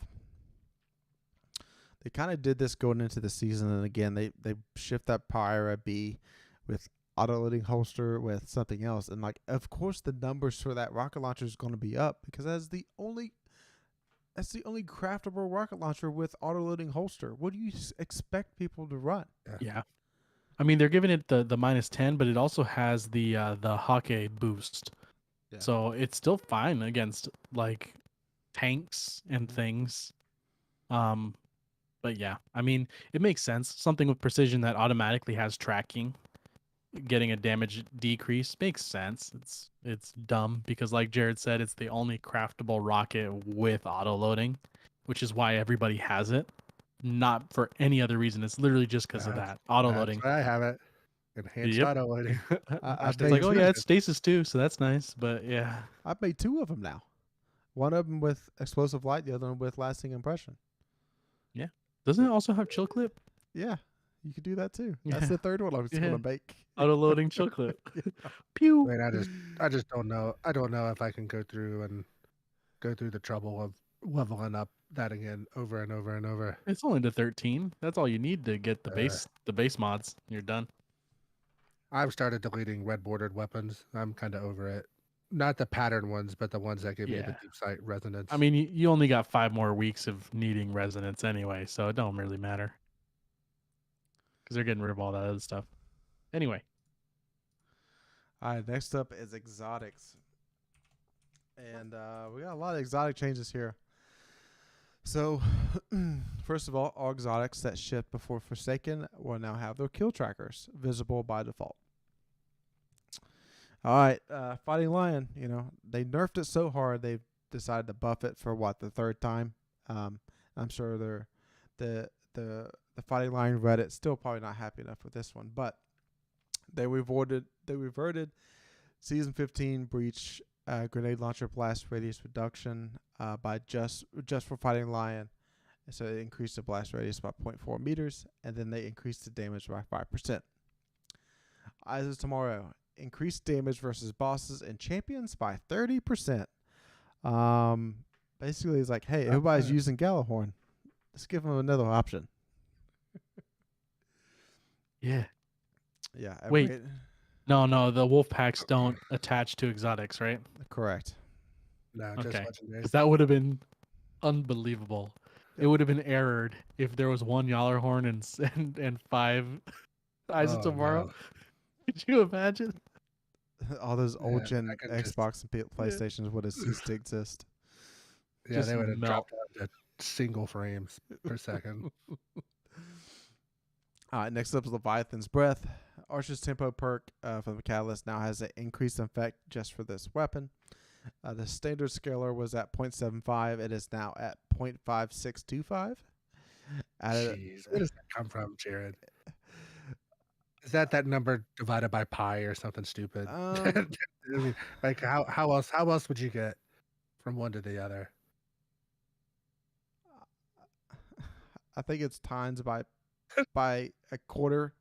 They kind of did this going into the season, and again, they shift that Pyra B with auto-loading holster with something else, and like of course the numbers for that rocket launcher is going to be up because that's the only craftable rocket launcher with auto-loading holster. What do you expect people to run? Yeah. I mean, they're giving it the minus 10, but it also has the Hawkeye boost. Yeah. So it's still fine against like tanks and things. But yeah, I mean, it makes sense. Something with precision that automatically has tracking, getting a damage decrease makes sense. It's dumb because, like Jared said, it's the only craftable rocket with auto loading, which is why everybody has it. Not for any other reason. It's literally just because of that auto loading. That's why I have it. Enhanced Yep. auto loading. I've It's made like, oh two. yeah, it's stasis too, so that's nice. But yeah, I've made 2 of them now. One of them with explosive light, the other one with lasting impression. doesn't it also have chill clip? Yeah, you could do that too. Yeah. That's the third one I was Yeah. going to make. Auto loading chill clip. Pew. Wait, I just don't know. I don't know if I can go through the trouble of leveling up that again over and over and over. It's only to 13. That's all you need to get the base mods. You're done. I've started deleting red bordered weapons. I'm kind of over it. Not the pattern ones, but the ones that give me the Yeah. deep sight resonance. I mean, you only got 5 more weeks of needing resonance anyway, so it don't really matter. Because they're getting rid of all that other stuff. Anyway. All right, next up is exotics. And we got a lot of exotic changes here. So, first of all exotics that shipped before Forsaken will now have their kill trackers visible by default. All right, Fighting Lion, they nerfed it so hard they've decided to buff it for the 3rd time. I'm sure the Fighting Lion Reddit still probably not happy enough with this one, but they reverted Season 15 breach grenade launcher blast radius reduction by just for Fighting Lion. So they increased the blast radius by 0.4 meters, and then they increased the damage by 5%. Eyes of Tomorrow increased damage versus bosses and champions by 30%. Basically, it's like, hey, everybody's using Gallahorn. Let's give them another option. Yeah. Yeah. Wait. No, the wolf packs don't attach to exotics, right? Correct. No, just Okay. legendary. Because that would have been unbelievable. It would have been errored if there was 1 Yallarhorn and 5 Eyes of Tomorrow. No. Could you imagine? All those old gen I could just- Xbox and PlayStations would have ceased to exist. Yeah, Just they would have melt. dropped down to single frames per second. All right, next up is Leviathan's Breath. Archer's Tempo perk from the Catalyst now has an increased effect just for this weapon. The standard scalar was at 0.75. It is now at 0.5625. Jeez, where does that come from, Jared? Is that number divided by pi or something stupid? I mean, like how else would you get from one to the other? I think it's times by a quarter.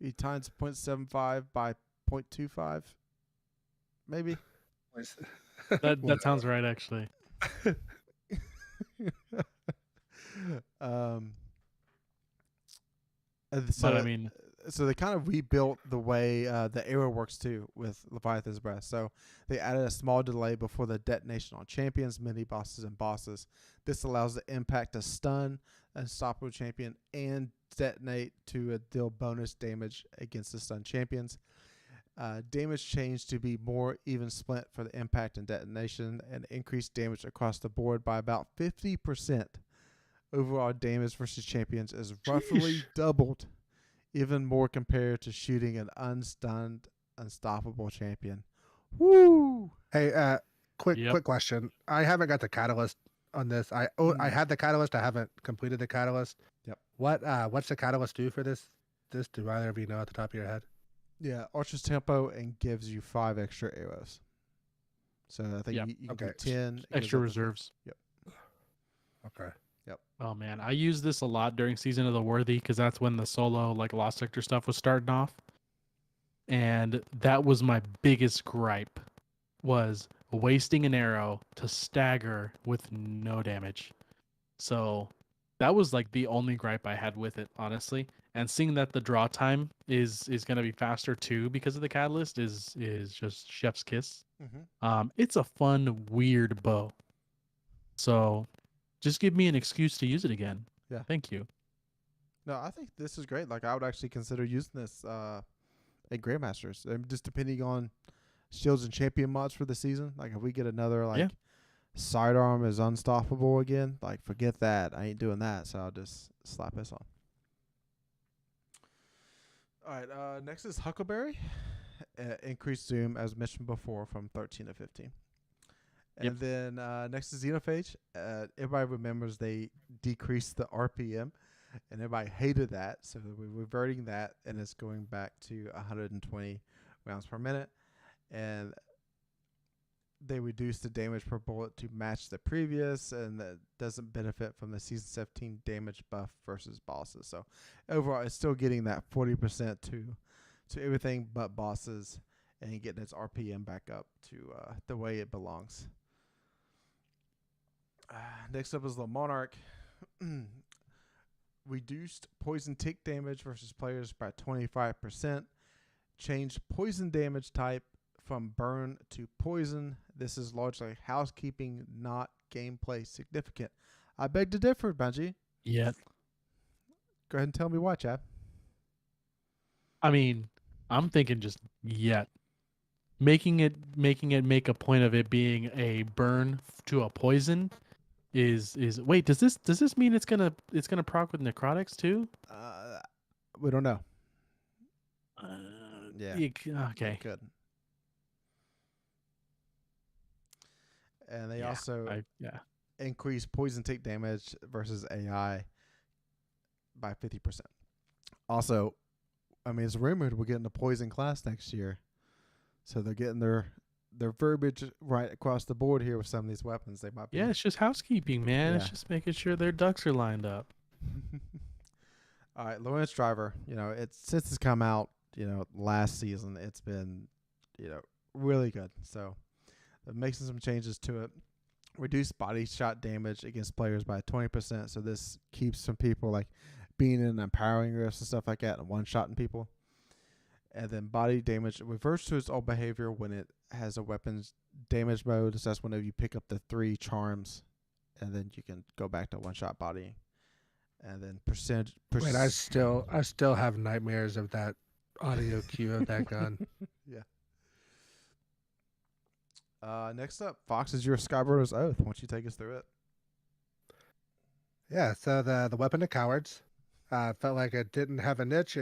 You times 0.75 by 0.25, maybe. That sounds right, actually. So, But I mean, so they kind of rebuilt the way the arrow works too with Leviathan's Breath. So they added a small delay before the detonation on champions, mini bosses, and bosses. This allows the impact to stun an unstoppable champion and detonate to deal bonus damage against the stun champions. Damage changed to be more even split for the impact and detonation, and increased damage across the board by about 50%. Overall damage versus champions is roughly doubled, even more compared to shooting an unstunned, unstoppable champion. Woo! Hey, quick question. I haven't got the catalyst on this. I had the catalyst. I haven't completed the catalyst. Yep. What's the catalyst do for this? Do either of you know at the top of your head? Yeah, arches tempo and gives you 5 extra arrows. So I think Yep. you can Okay. do 10 it Extra goes up to- reserves. Okay. Oh man, I used this a lot during Season of the Worthy because that's when the solo like Lost Sector stuff was starting off, and that was my biggest gripe, was wasting an arrow to stagger with no damage. So that was like the only gripe I had with it, honestly. And seeing that the draw time is going to be faster too because of the catalyst is just chef's kiss. It's a fun, weird bow. So just give me an excuse to use it again. Yeah. Thank you. No, I think this is great. Like I would actually consider using this at Grandmasters. Just depending on shields and champion mods for the season. Like if we get another like sidearm is unstoppable again, like forget that. I ain't doing that. So I'll just slap this on. All right. Next is Huckleberry. Increased zoom as mentioned before from 13 to 15. And then next is Xenophage. Everybody remembers they decreased the RPM, and everybody hated that. So we're reverting that, and it's going back to 120 rounds per minute. And they reduced the damage per bullet to match the previous, and that doesn't benefit from the Season 17 damage buff versus bosses. So overall, it's still getting that 40% to everything but bosses, and getting its RPM back up to the way it belongs. Next up is the Monarch. Reduced poison tick damage versus players by 25%. Changed poison damage type from burn to poison. This is largely housekeeping, not gameplay significant. I beg to differ, Bungie. Yeah. Go ahead and tell me why, Chad. I mean, I'm thinking just yet. Making it make a point of it being a burn to a poison is wait, does this mean it's gonna proc with necrotics too? We don't know. Yeah. Okay. Good. And they also increase poison tick damage versus AI by 50%. Also, I mean, it's rumored we're getting a poison class next year. So they're getting their verbiage right across the board here with some of these weapons. They might be. Yeah, it's just housekeeping, man. Yeah. It's just making sure their ducks are lined up. All right, Lawrence Driver. Since it's come out, last season, it's been, really good. So they're making some changes to it. Reduce body shot damage against players by 20%. So this keeps some people like being in empowering rifts and stuff like that and one-shotting people. And then body damage reverts to its old behavior when it has a weapons damage mode. So that's whenever you pick up the 3 charms, and then you can go back to one-shot bodying. And then percentage. Wait, I still have nightmares of that audio cue of that gun. Yeah. Next up, Fox is your Skybrother's Oath. Why don't you take us through it? Yeah, so the weapon of cowards felt like it didn't have a niche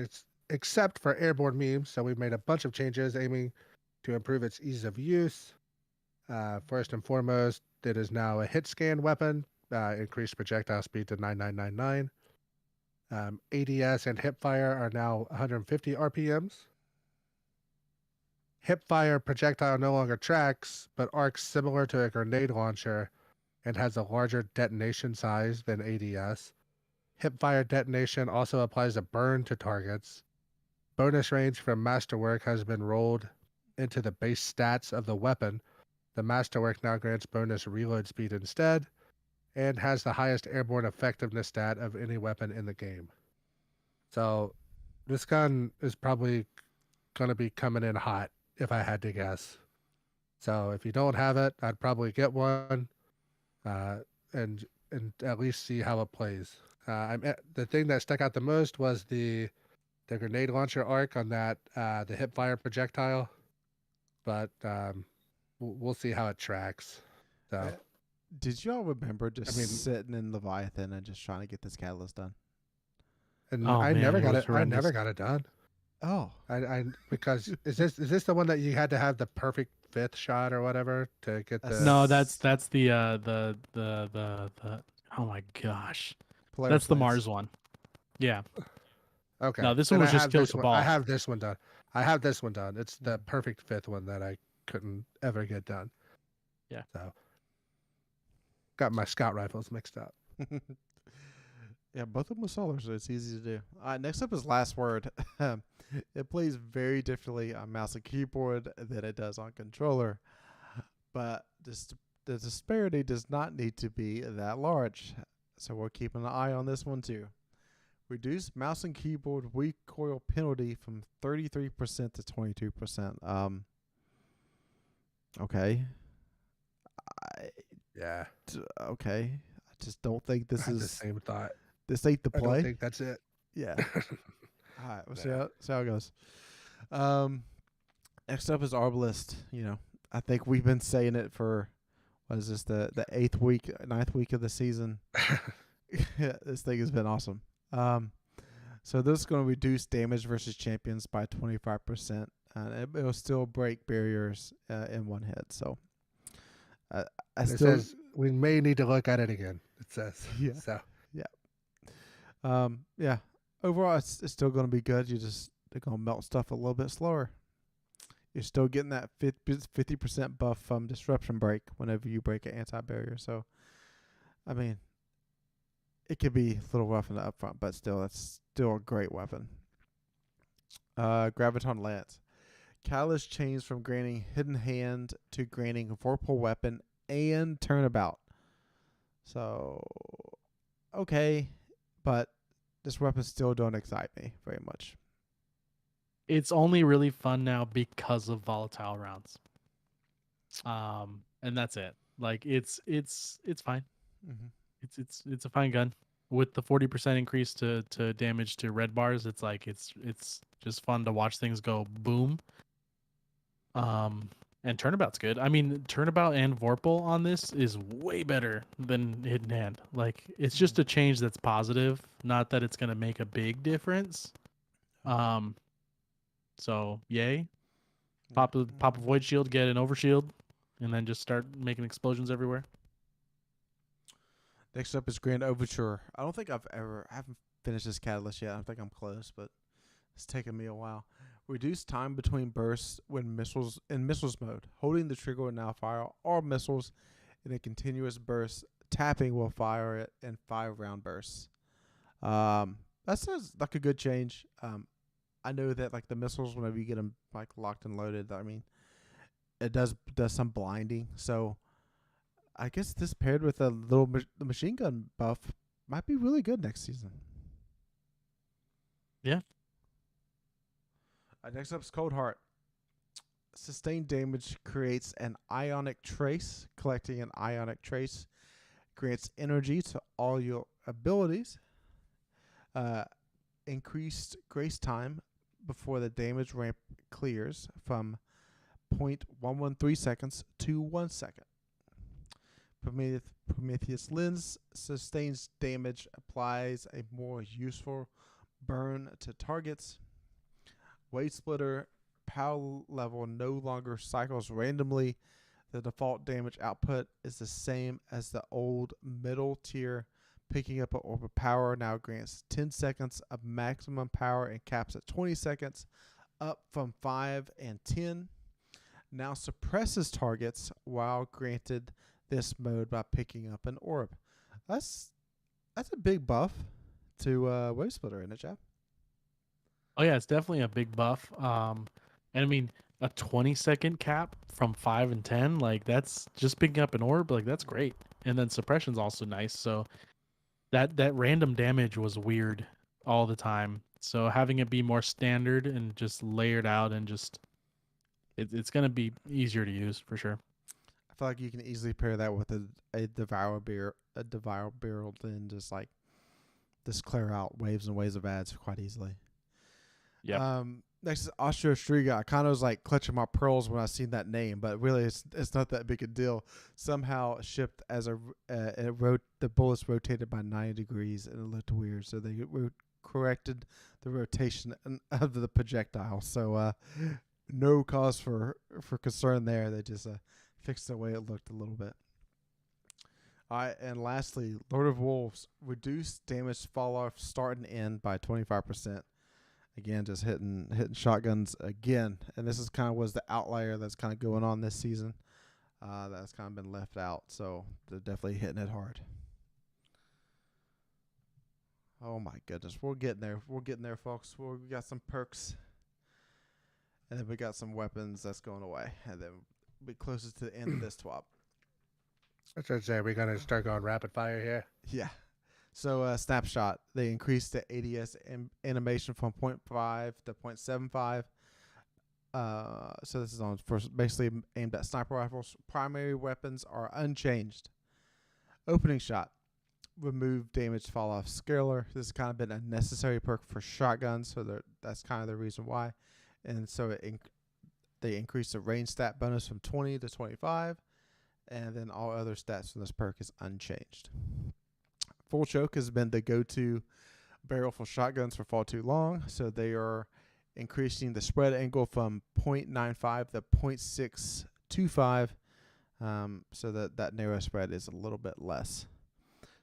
except for airborne memes, so we've made a bunch of changes aiming to improve its ease of use. First and foremost, it is now a hit scan weapon, increased projectile speed to 9999. ADS and hipfire are now 150 RPMs. Hipfire projectile no longer tracks, but arcs similar to a grenade launcher and has a larger detonation size than ADS. Hipfire detonation also applies a burn to targets. Bonus range from Masterwork has been rolled into the base stats of the weapon. The Masterwork now grants bonus reload speed instead, and has the highest airborne effectiveness stat of any weapon in the game. So this gun is probably going to be coming in hot, if I had to guess. So if you don't have it, I'd probably get one and at least see how it plays. The thing that stuck out the most was the grenade launcher arc on that the hipfire projectile, but we'll see how it tracks. So, did y'all remember sitting in Leviathan and just trying to get this catalyst done? And I never got it. I never got it done. Oh, I because is this the one that you had to have the perfect fifth shot or whatever to get the. No, that's the oh my gosh. Polaris That's the Lance. Mars one. Yeah. Okay. No, this Then one was I just have kills this the one. ball. I have this one done. I have this one done. It's the perfect fifth one that I couldn't ever get done. Yeah. So got my scout rifles mixed up. Yeah, both of them with solar, so it's easy to do. Next up is Last Word. It plays very differently on mouse and keyboard than it does on controller, but the disparity does not need to be that large. So we're keeping an eye on this one too. Reduce mouse and keyboard recoil penalty from 33% to 22%. Okay. Yeah. Okay. I just don't think I this had the is same thought. this ain't the I play. don't think that's it. Yeah. All right, we'll see Yeah. how it goes. Next up is Arbalist. I think we've been saying it for what is this, the 9th week of the season. This thing has been awesome. So this is going to reduce damage versus champions by 25%, and it'll still break barriers in one hit. So It says we may need to look at it again. It says. Yeah. So yeah. Overall, it's still going to be good. They're going to melt stuff a little bit slower. You're still getting that 50% buff from disruption break whenever you break an anti-barrier. So, I mean, it could be a little rough in the upfront, but still, that's still a great weapon. Graviton Lance. Catalyst changed from granting Hidden Hand to granting Vorpal Weapon and Turnabout. So, okay, but this weapon still don't excite me very much. It's only really fun now because of volatile rounds. And that's it. Like it's fine. Mm-hmm. It's a fine gun. With the 40% increase to damage to red bars, it's just fun to watch things go boom. And Turnabout's good. I mean, Turnabout and Vorpal on this is way better than Hidden Hand. Like, it's just a change that's positive, not that it's gonna make a big difference. So yay. Pop a void shield, get an overshield, and then just start making explosions everywhere. Next up is Grand Overture. I don't think I haven't finished this catalyst yet. I think I'm close, but it's taken me a while. Reduce time between bursts when missiles mode. Holding the trigger will now fire all missiles in a continuous burst. Tapping will fire it in 5-round bursts. That sounds like a good change. I know that like the missiles, whenever you get them like locked and loaded, I mean, it does some blinding. So I guess this paired with a little the machine gun buff might be really good next season. Yeah. Next up is Cold Heart. Sustained damage creates an ionic trace. Collecting an ionic trace grants energy to all your abilities. Increased grace time before the damage ramp clears from 0.113 seconds to 1 second. Prometheus Lens sustains damage, applies a more useful burn to targets. Wave Splitter power level no longer cycles randomly. The default damage output is the same as the old middle tier. Picking up an orb of power now grants 10 seconds of maximum power and caps at 20 seconds, up from 5 and 10. Now suppresses targets while granted this mode by picking up an orb. That's a big buff to Wave Splitter, isn't it, Chad? Oh yeah, it's definitely a big buff. And I mean, a 20-second cap from 5 and 10, like that's just picking up an orb, like that's great. And then suppression's also nice. So that random damage was weird all the time. So having it be more standard and just layered out and just it's gonna be easier to use for sure. I feel like you can easily pair that with a Devour Barrel, and just clear out waves and waves of ads quite easily. Yeah. Next is Austria Striga. I kind of was like clutching my pearls when I seen that name, but really it's not that big a deal. Somehow shipped as the bullets rotated by 90 degrees and it looked weird, so they corrected the rotation of the projectile. So no cause for concern there. They just fixed the way it looked a little bit. All right, and lastly, Lord of Wolves reduced damage fall off start and end by 25%. Again, just hitting shotguns again, and this is kind of was the outlier that's kind of going on this season. That's kind of been left out, so they're definitely hitting it hard. Oh my goodness, we're getting there. We're getting there, folks. We got some perks, and then we got some weapons that's going away, and then we'll be closer to the end of this TWAB. I should say we're gonna start going rapid fire here. Yeah. So snapshot, they increased the ADS animation from 0.5 to 0.75. So this is on first, basically aimed at sniper rifles. Primary weapons are unchanged. Opening shot, remove damage fall off scalar. This has kind of been a necessary perk for shotguns, so that's kind of the reason why. And so they increased the range stat bonus from 20 to 25, and then all other stats from this perk is unchanged. Full choke has been the go-to barrel for shotguns for far too long, so they are increasing the spread angle from 0.95 to 0.625, so that narrow spread is a little bit less.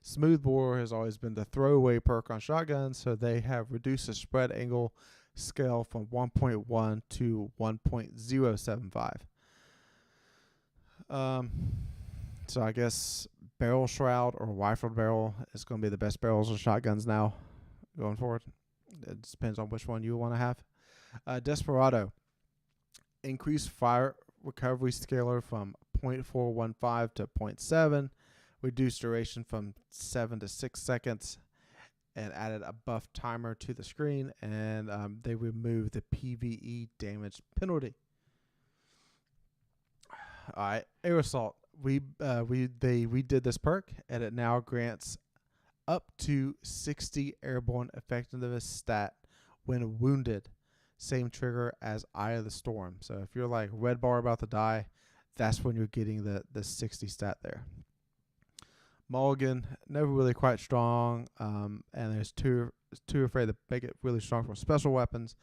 Smooth bore has always been the throwaway perk on shotguns, so they have reduced the spread angle scale from 1.1 to 1.075. So I guess barrel shroud or rifled barrel is going to be the best barrels of shotguns now going forward. It depends on which one you want to have. Desperado, increased fire recovery scalar from 0.415 to 0.7, reduced duration from 7 to 6 seconds, and added a buff timer to the screen, and they removed the PvE damage penalty. All right, air assault. We redid this perk, and it now grants up to 60 airborne effectiveness stat when wounded. Same trigger as Eye of the Storm. So if you're like red bar about to die, that's when you're getting the 60 stat there. Mulligan, never really quite strong, and there's too afraid to make it really strong for special weapons.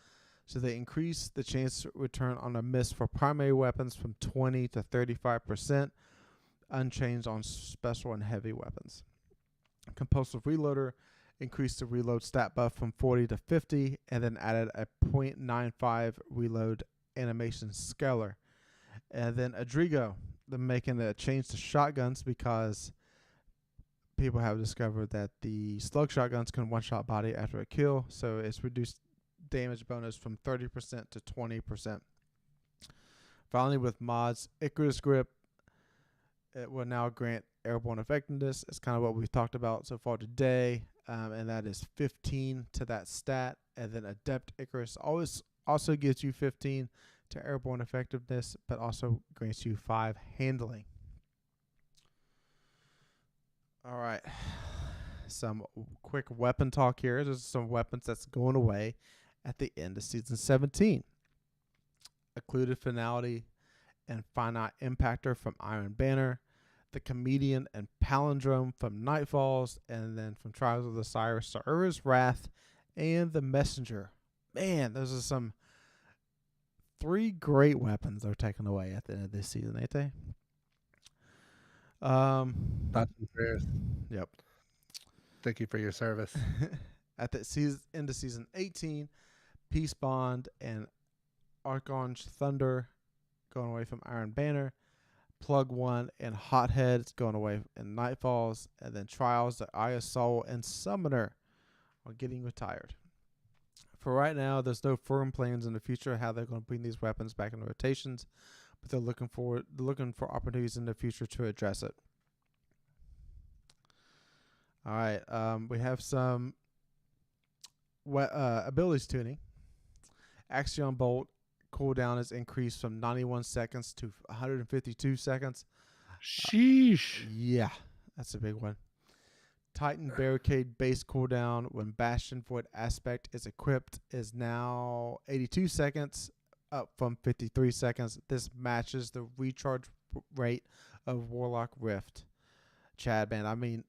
So they increase the chance to return on a miss for primary weapons from 20 to 35%, unchanged on special and heavy weapons. Compulsive Reloader increased the reload stat buff from 40 to 50, and then added a 0.95 reload animation scalar. And then Adrigo, they're making a change to shotguns because people have discovered that the slug shotguns can one-shot body after a kill, so it's reduced damage bonus from 30% to 20%. Finally, with mods, Icarus Grip, it will now grant airborne effectiveness. It's kind of what we've talked about so far today, and that is 15 to that stat. And then Adept Icarus also gives you 15 to airborne effectiveness, but also grants you 5 handling. All right, some quick weapon talk here. There's some weapons that's going away at the end of Season 17. Occluded Finality and Finite Impactor from Iron Banner, the Comedian and Palindrome from Nightfalls, and then from Trials of the Cyrus, Saura's Wrath, and the Messenger. Man, those are some 3 great weapons they're taking away at the end of this season, ain't they? Thoughts and prayers. Yep. Thank you for your service. At the end of Season 18, Peace Bond and Archange Thunder going away from Iron Banner. Plug 1 and Hothead going away in Nightfalls. And then Trials, the Eye of Soul, and Summoner are getting retired. For right now, there's no firm plans in the future how they're going to bring these weapons back into rotations, but they're looking for opportunities in the future to address it. All right, we have some abilities tuning. Axion Bolt cooldown is increased from 91 seconds to 152 seconds. Sheesh. Yeah, that's a big one. Titan Barricade base cooldown when Bastion Void Aspect is equipped is now 82 seconds, up from 53 seconds. This matches the recharge rate of Warlock Rift. Chad, man, I mean,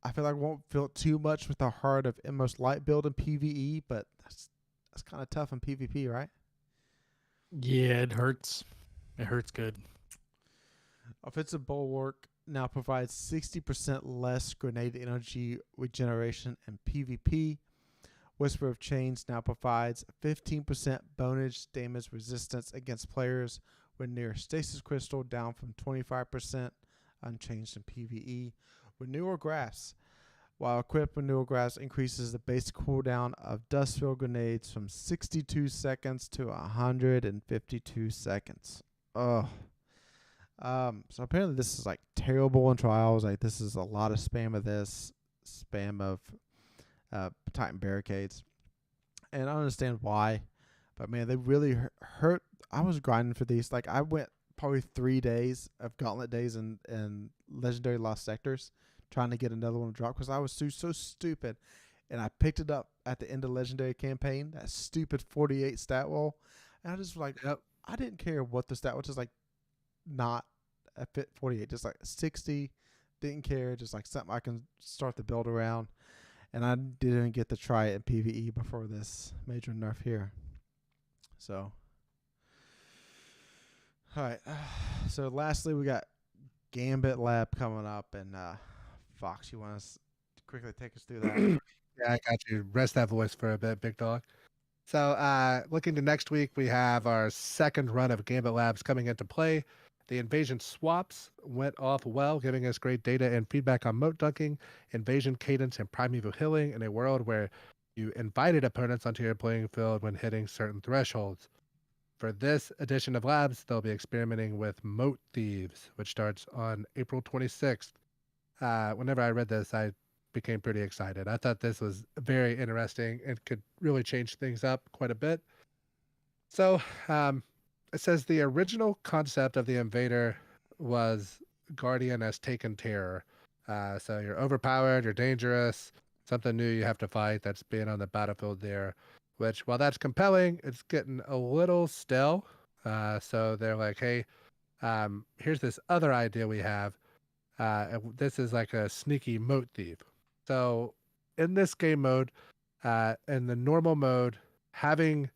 I feel like I won't feel too much with the Heart of Inmost Light build in PvE, but that's kind of tough in PvP, right? Yeah, it hurts. It hurts good. Offensive Bulwark now provides 60% less grenade energy regeneration in PvP. Whisper of Chains now provides 15% bonus damage resistance against players when near Stasis Crystal, down from 25%, unchanged in PvE. Renewal Grasp. While equipped, Renewal Grasp increases the base cooldown of Dustfield grenades from 62 seconds to 152 seconds. Ugh. So apparently this is like terrible in trials. Like this is a lot of spam of this, spam of Titan barricades, and I don't understand why, but man, they really hurt. I was grinding for these. Like I went probably 3 days of Gauntlet days and Legendary Lost Sectors, trying to get another one to drop because I was so stupid, and I picked it up at the end of Legendary campaign. That stupid 48 stat wall, and I just like, Yep. I didn't care what the stat was, just like not a fit 48, just like 60. Didn't care, just like something I can start the build around. And I didn't get to try it in PvE before this major nerf here. So, all right. So lastly, we got Gambit Lab coming up, and Fox, you want to quickly take us through that? Yeah, I got you. Rest that voice for a bit, big dog. So, looking to next week, we have our second run of Gambit Labs coming into play. The invasion swaps went off well, giving us great data and feedback on moat dunking, invasion cadence, and primeval healing in a world where you invited opponents onto your playing field when hitting certain thresholds. For this edition of Labs, they'll be experimenting with Moat Thieves, which starts on April 26th. Whenever I read this, I became pretty excited. I thought this was very interesting and could really change things up quite a bit. So, it says the original concept of the invader was Guardian as taken terror. So you're overpowered, you're dangerous, something new you have to fight that's being on the battlefield there. Which, while that's compelling, it's getting a little stale. So they're like, hey, here's this other idea we have. This is like a sneaky moat thief. So in this game mode, in the normal mode, having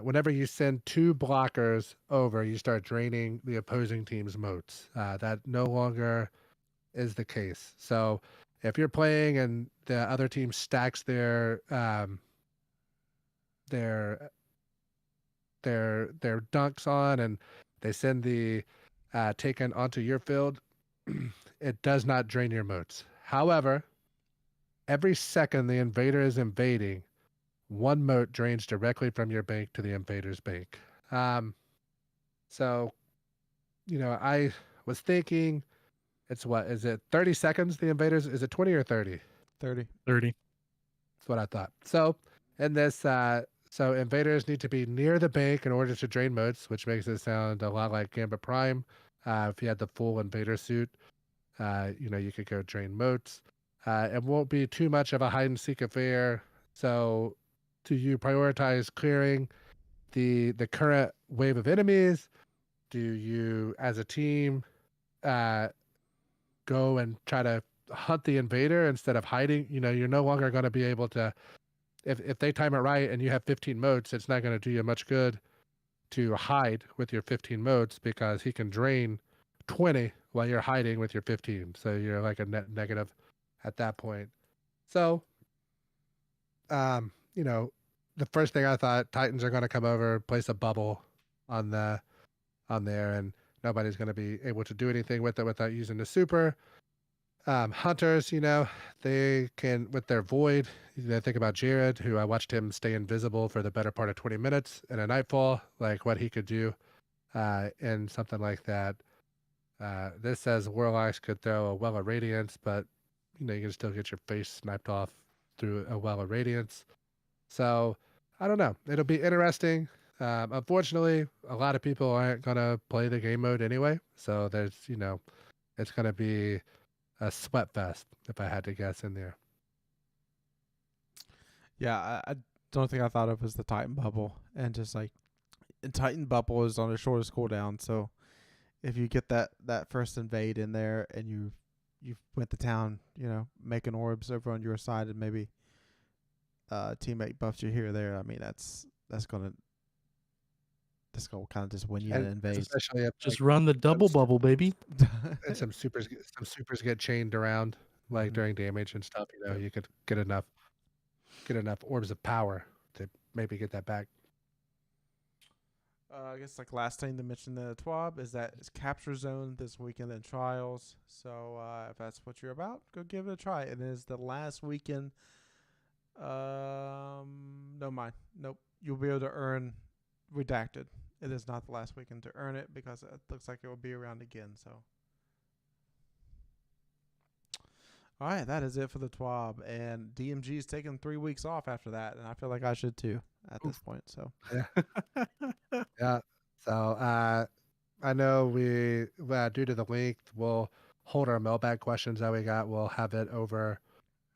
whenever you send 2 blockers over, you start draining the opposing team's moats. That no longer is the case. So if you're playing and the other team stacks their dunks on and they send the taken onto your field, it does not drain your moats. However, every second the invader is invading, 1 moat drains directly from your bank to the invader's bank. So, I was thinking, it's what is it? 30 seconds. The invaders, is it 20 or 30? 30. 30. That's what I thought. So, in this, so invaders need to be near the bank in order to drain moats, which makes it sound a lot like Gambit Prime. If you had the full invader suit, you could go drain moats. It won't be too much of a hide and seek affair. So, do you prioritize clearing the current wave of enemies? Do you, as a team, go and try to hunt the invader instead of hiding? You're no longer going to be able to, if they time it right and you have 15 moats, it's not going to do you much good to hide with your 15 moats because he can drain 20 while you're hiding with your 15. So you're like a net negative at that point. So, the first thing I thought, Titans are going to come over, place a bubble on there, and nobody's going to be able to do anything with it without using the super. Hunters, they can, with their void, think about Jared, who I watched him stay invisible for the better part of 20 minutes in a Nightfall, like what he could do in something like that. This says Warlocks could throw a Well of Radiance, but you can still get your face sniped off through a Well of Radiance. So I don't know. It'll be interesting. Unfortunately, a lot of people aren't going to play the game mode anyway. So there's, it's going to be a sweat fest if I had to guess in there. Yeah, I don't think I thought of it as the Titan bubble, and just like, Titan bubble is on the shortest cooldown. So if you get that first invade in there and you went to town, making orbs over on your side, and maybe teammate buffs you here or there, I mean that's gonna This will kind of just win you And and invade. especially if Just run the double bubble, baby. and some supers get chained around like Mhm. during damage and stuff. You know, Yep. you could get enough orbs of power to maybe get that back. I guess like last thing to mention the TWAB is that it's capture zone this weekend in trials. So if that's what you're about, go give it a try. It is the last weekend. No mind. Nope. You'll be able to earn redacted. It is not the last weekend to earn it because it looks like it will be around again. So. All right, that is it for the TWAB, and DMG is taking 3 weeks off after that, and I feel like I should too at this point. So Yeah. So I know we due to the length, we'll hold our mailbag questions that we got. We'll have it over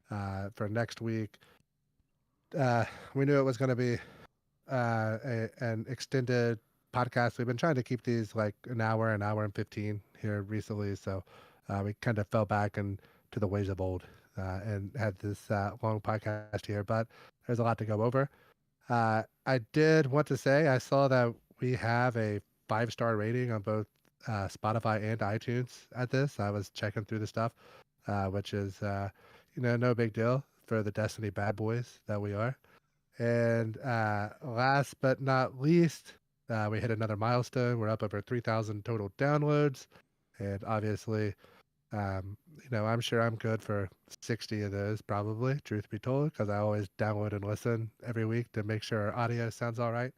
for next week. We knew it was going to be an extended podcast. We've been trying to keep these like an hour and 15 here recently, so we kind of fell back and to the ways of old and had this long podcast here. But there's a lot to go over. I did want to say I saw that we have a 5-star rating on both Spotify and iTunes at this. I was checking through the stuff, which is no big deal for the Destiny bad boys that we are. And last but not least, we hit another milestone. We're up over 3,000 total downloads, and obviously, I'm sure I'm good for 60 of those, probably, truth be told, because I always download and listen every week to make sure our audio sounds all right.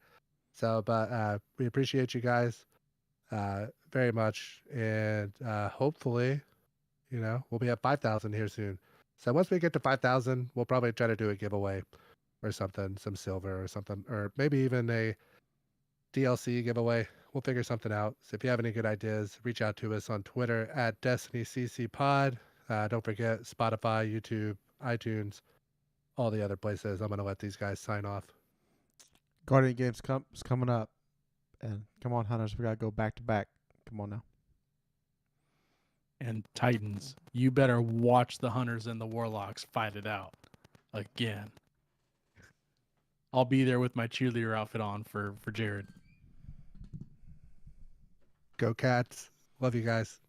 So, but we appreciate you guys very much, and hopefully, we'll be at 5,000 here soon. So once we get to 5,000, we'll probably try to do a giveaway or something, some silver or something, or maybe even a DLC giveaway. We'll figure something out. So if you have any good ideas, reach out to us on Twitter at DestinyCCPod. Don't forget Spotify, YouTube, iTunes, all the other places. I'm going to let these guys sign off. Guardian Games is coming up, and come on, Hunters, we gotta go back to back. Come on now. And Titans, you better watch the Hunters and the Warlocks fight it out again. I'll be there with my cheerleader outfit on for Jared. Go Cats. Love you guys.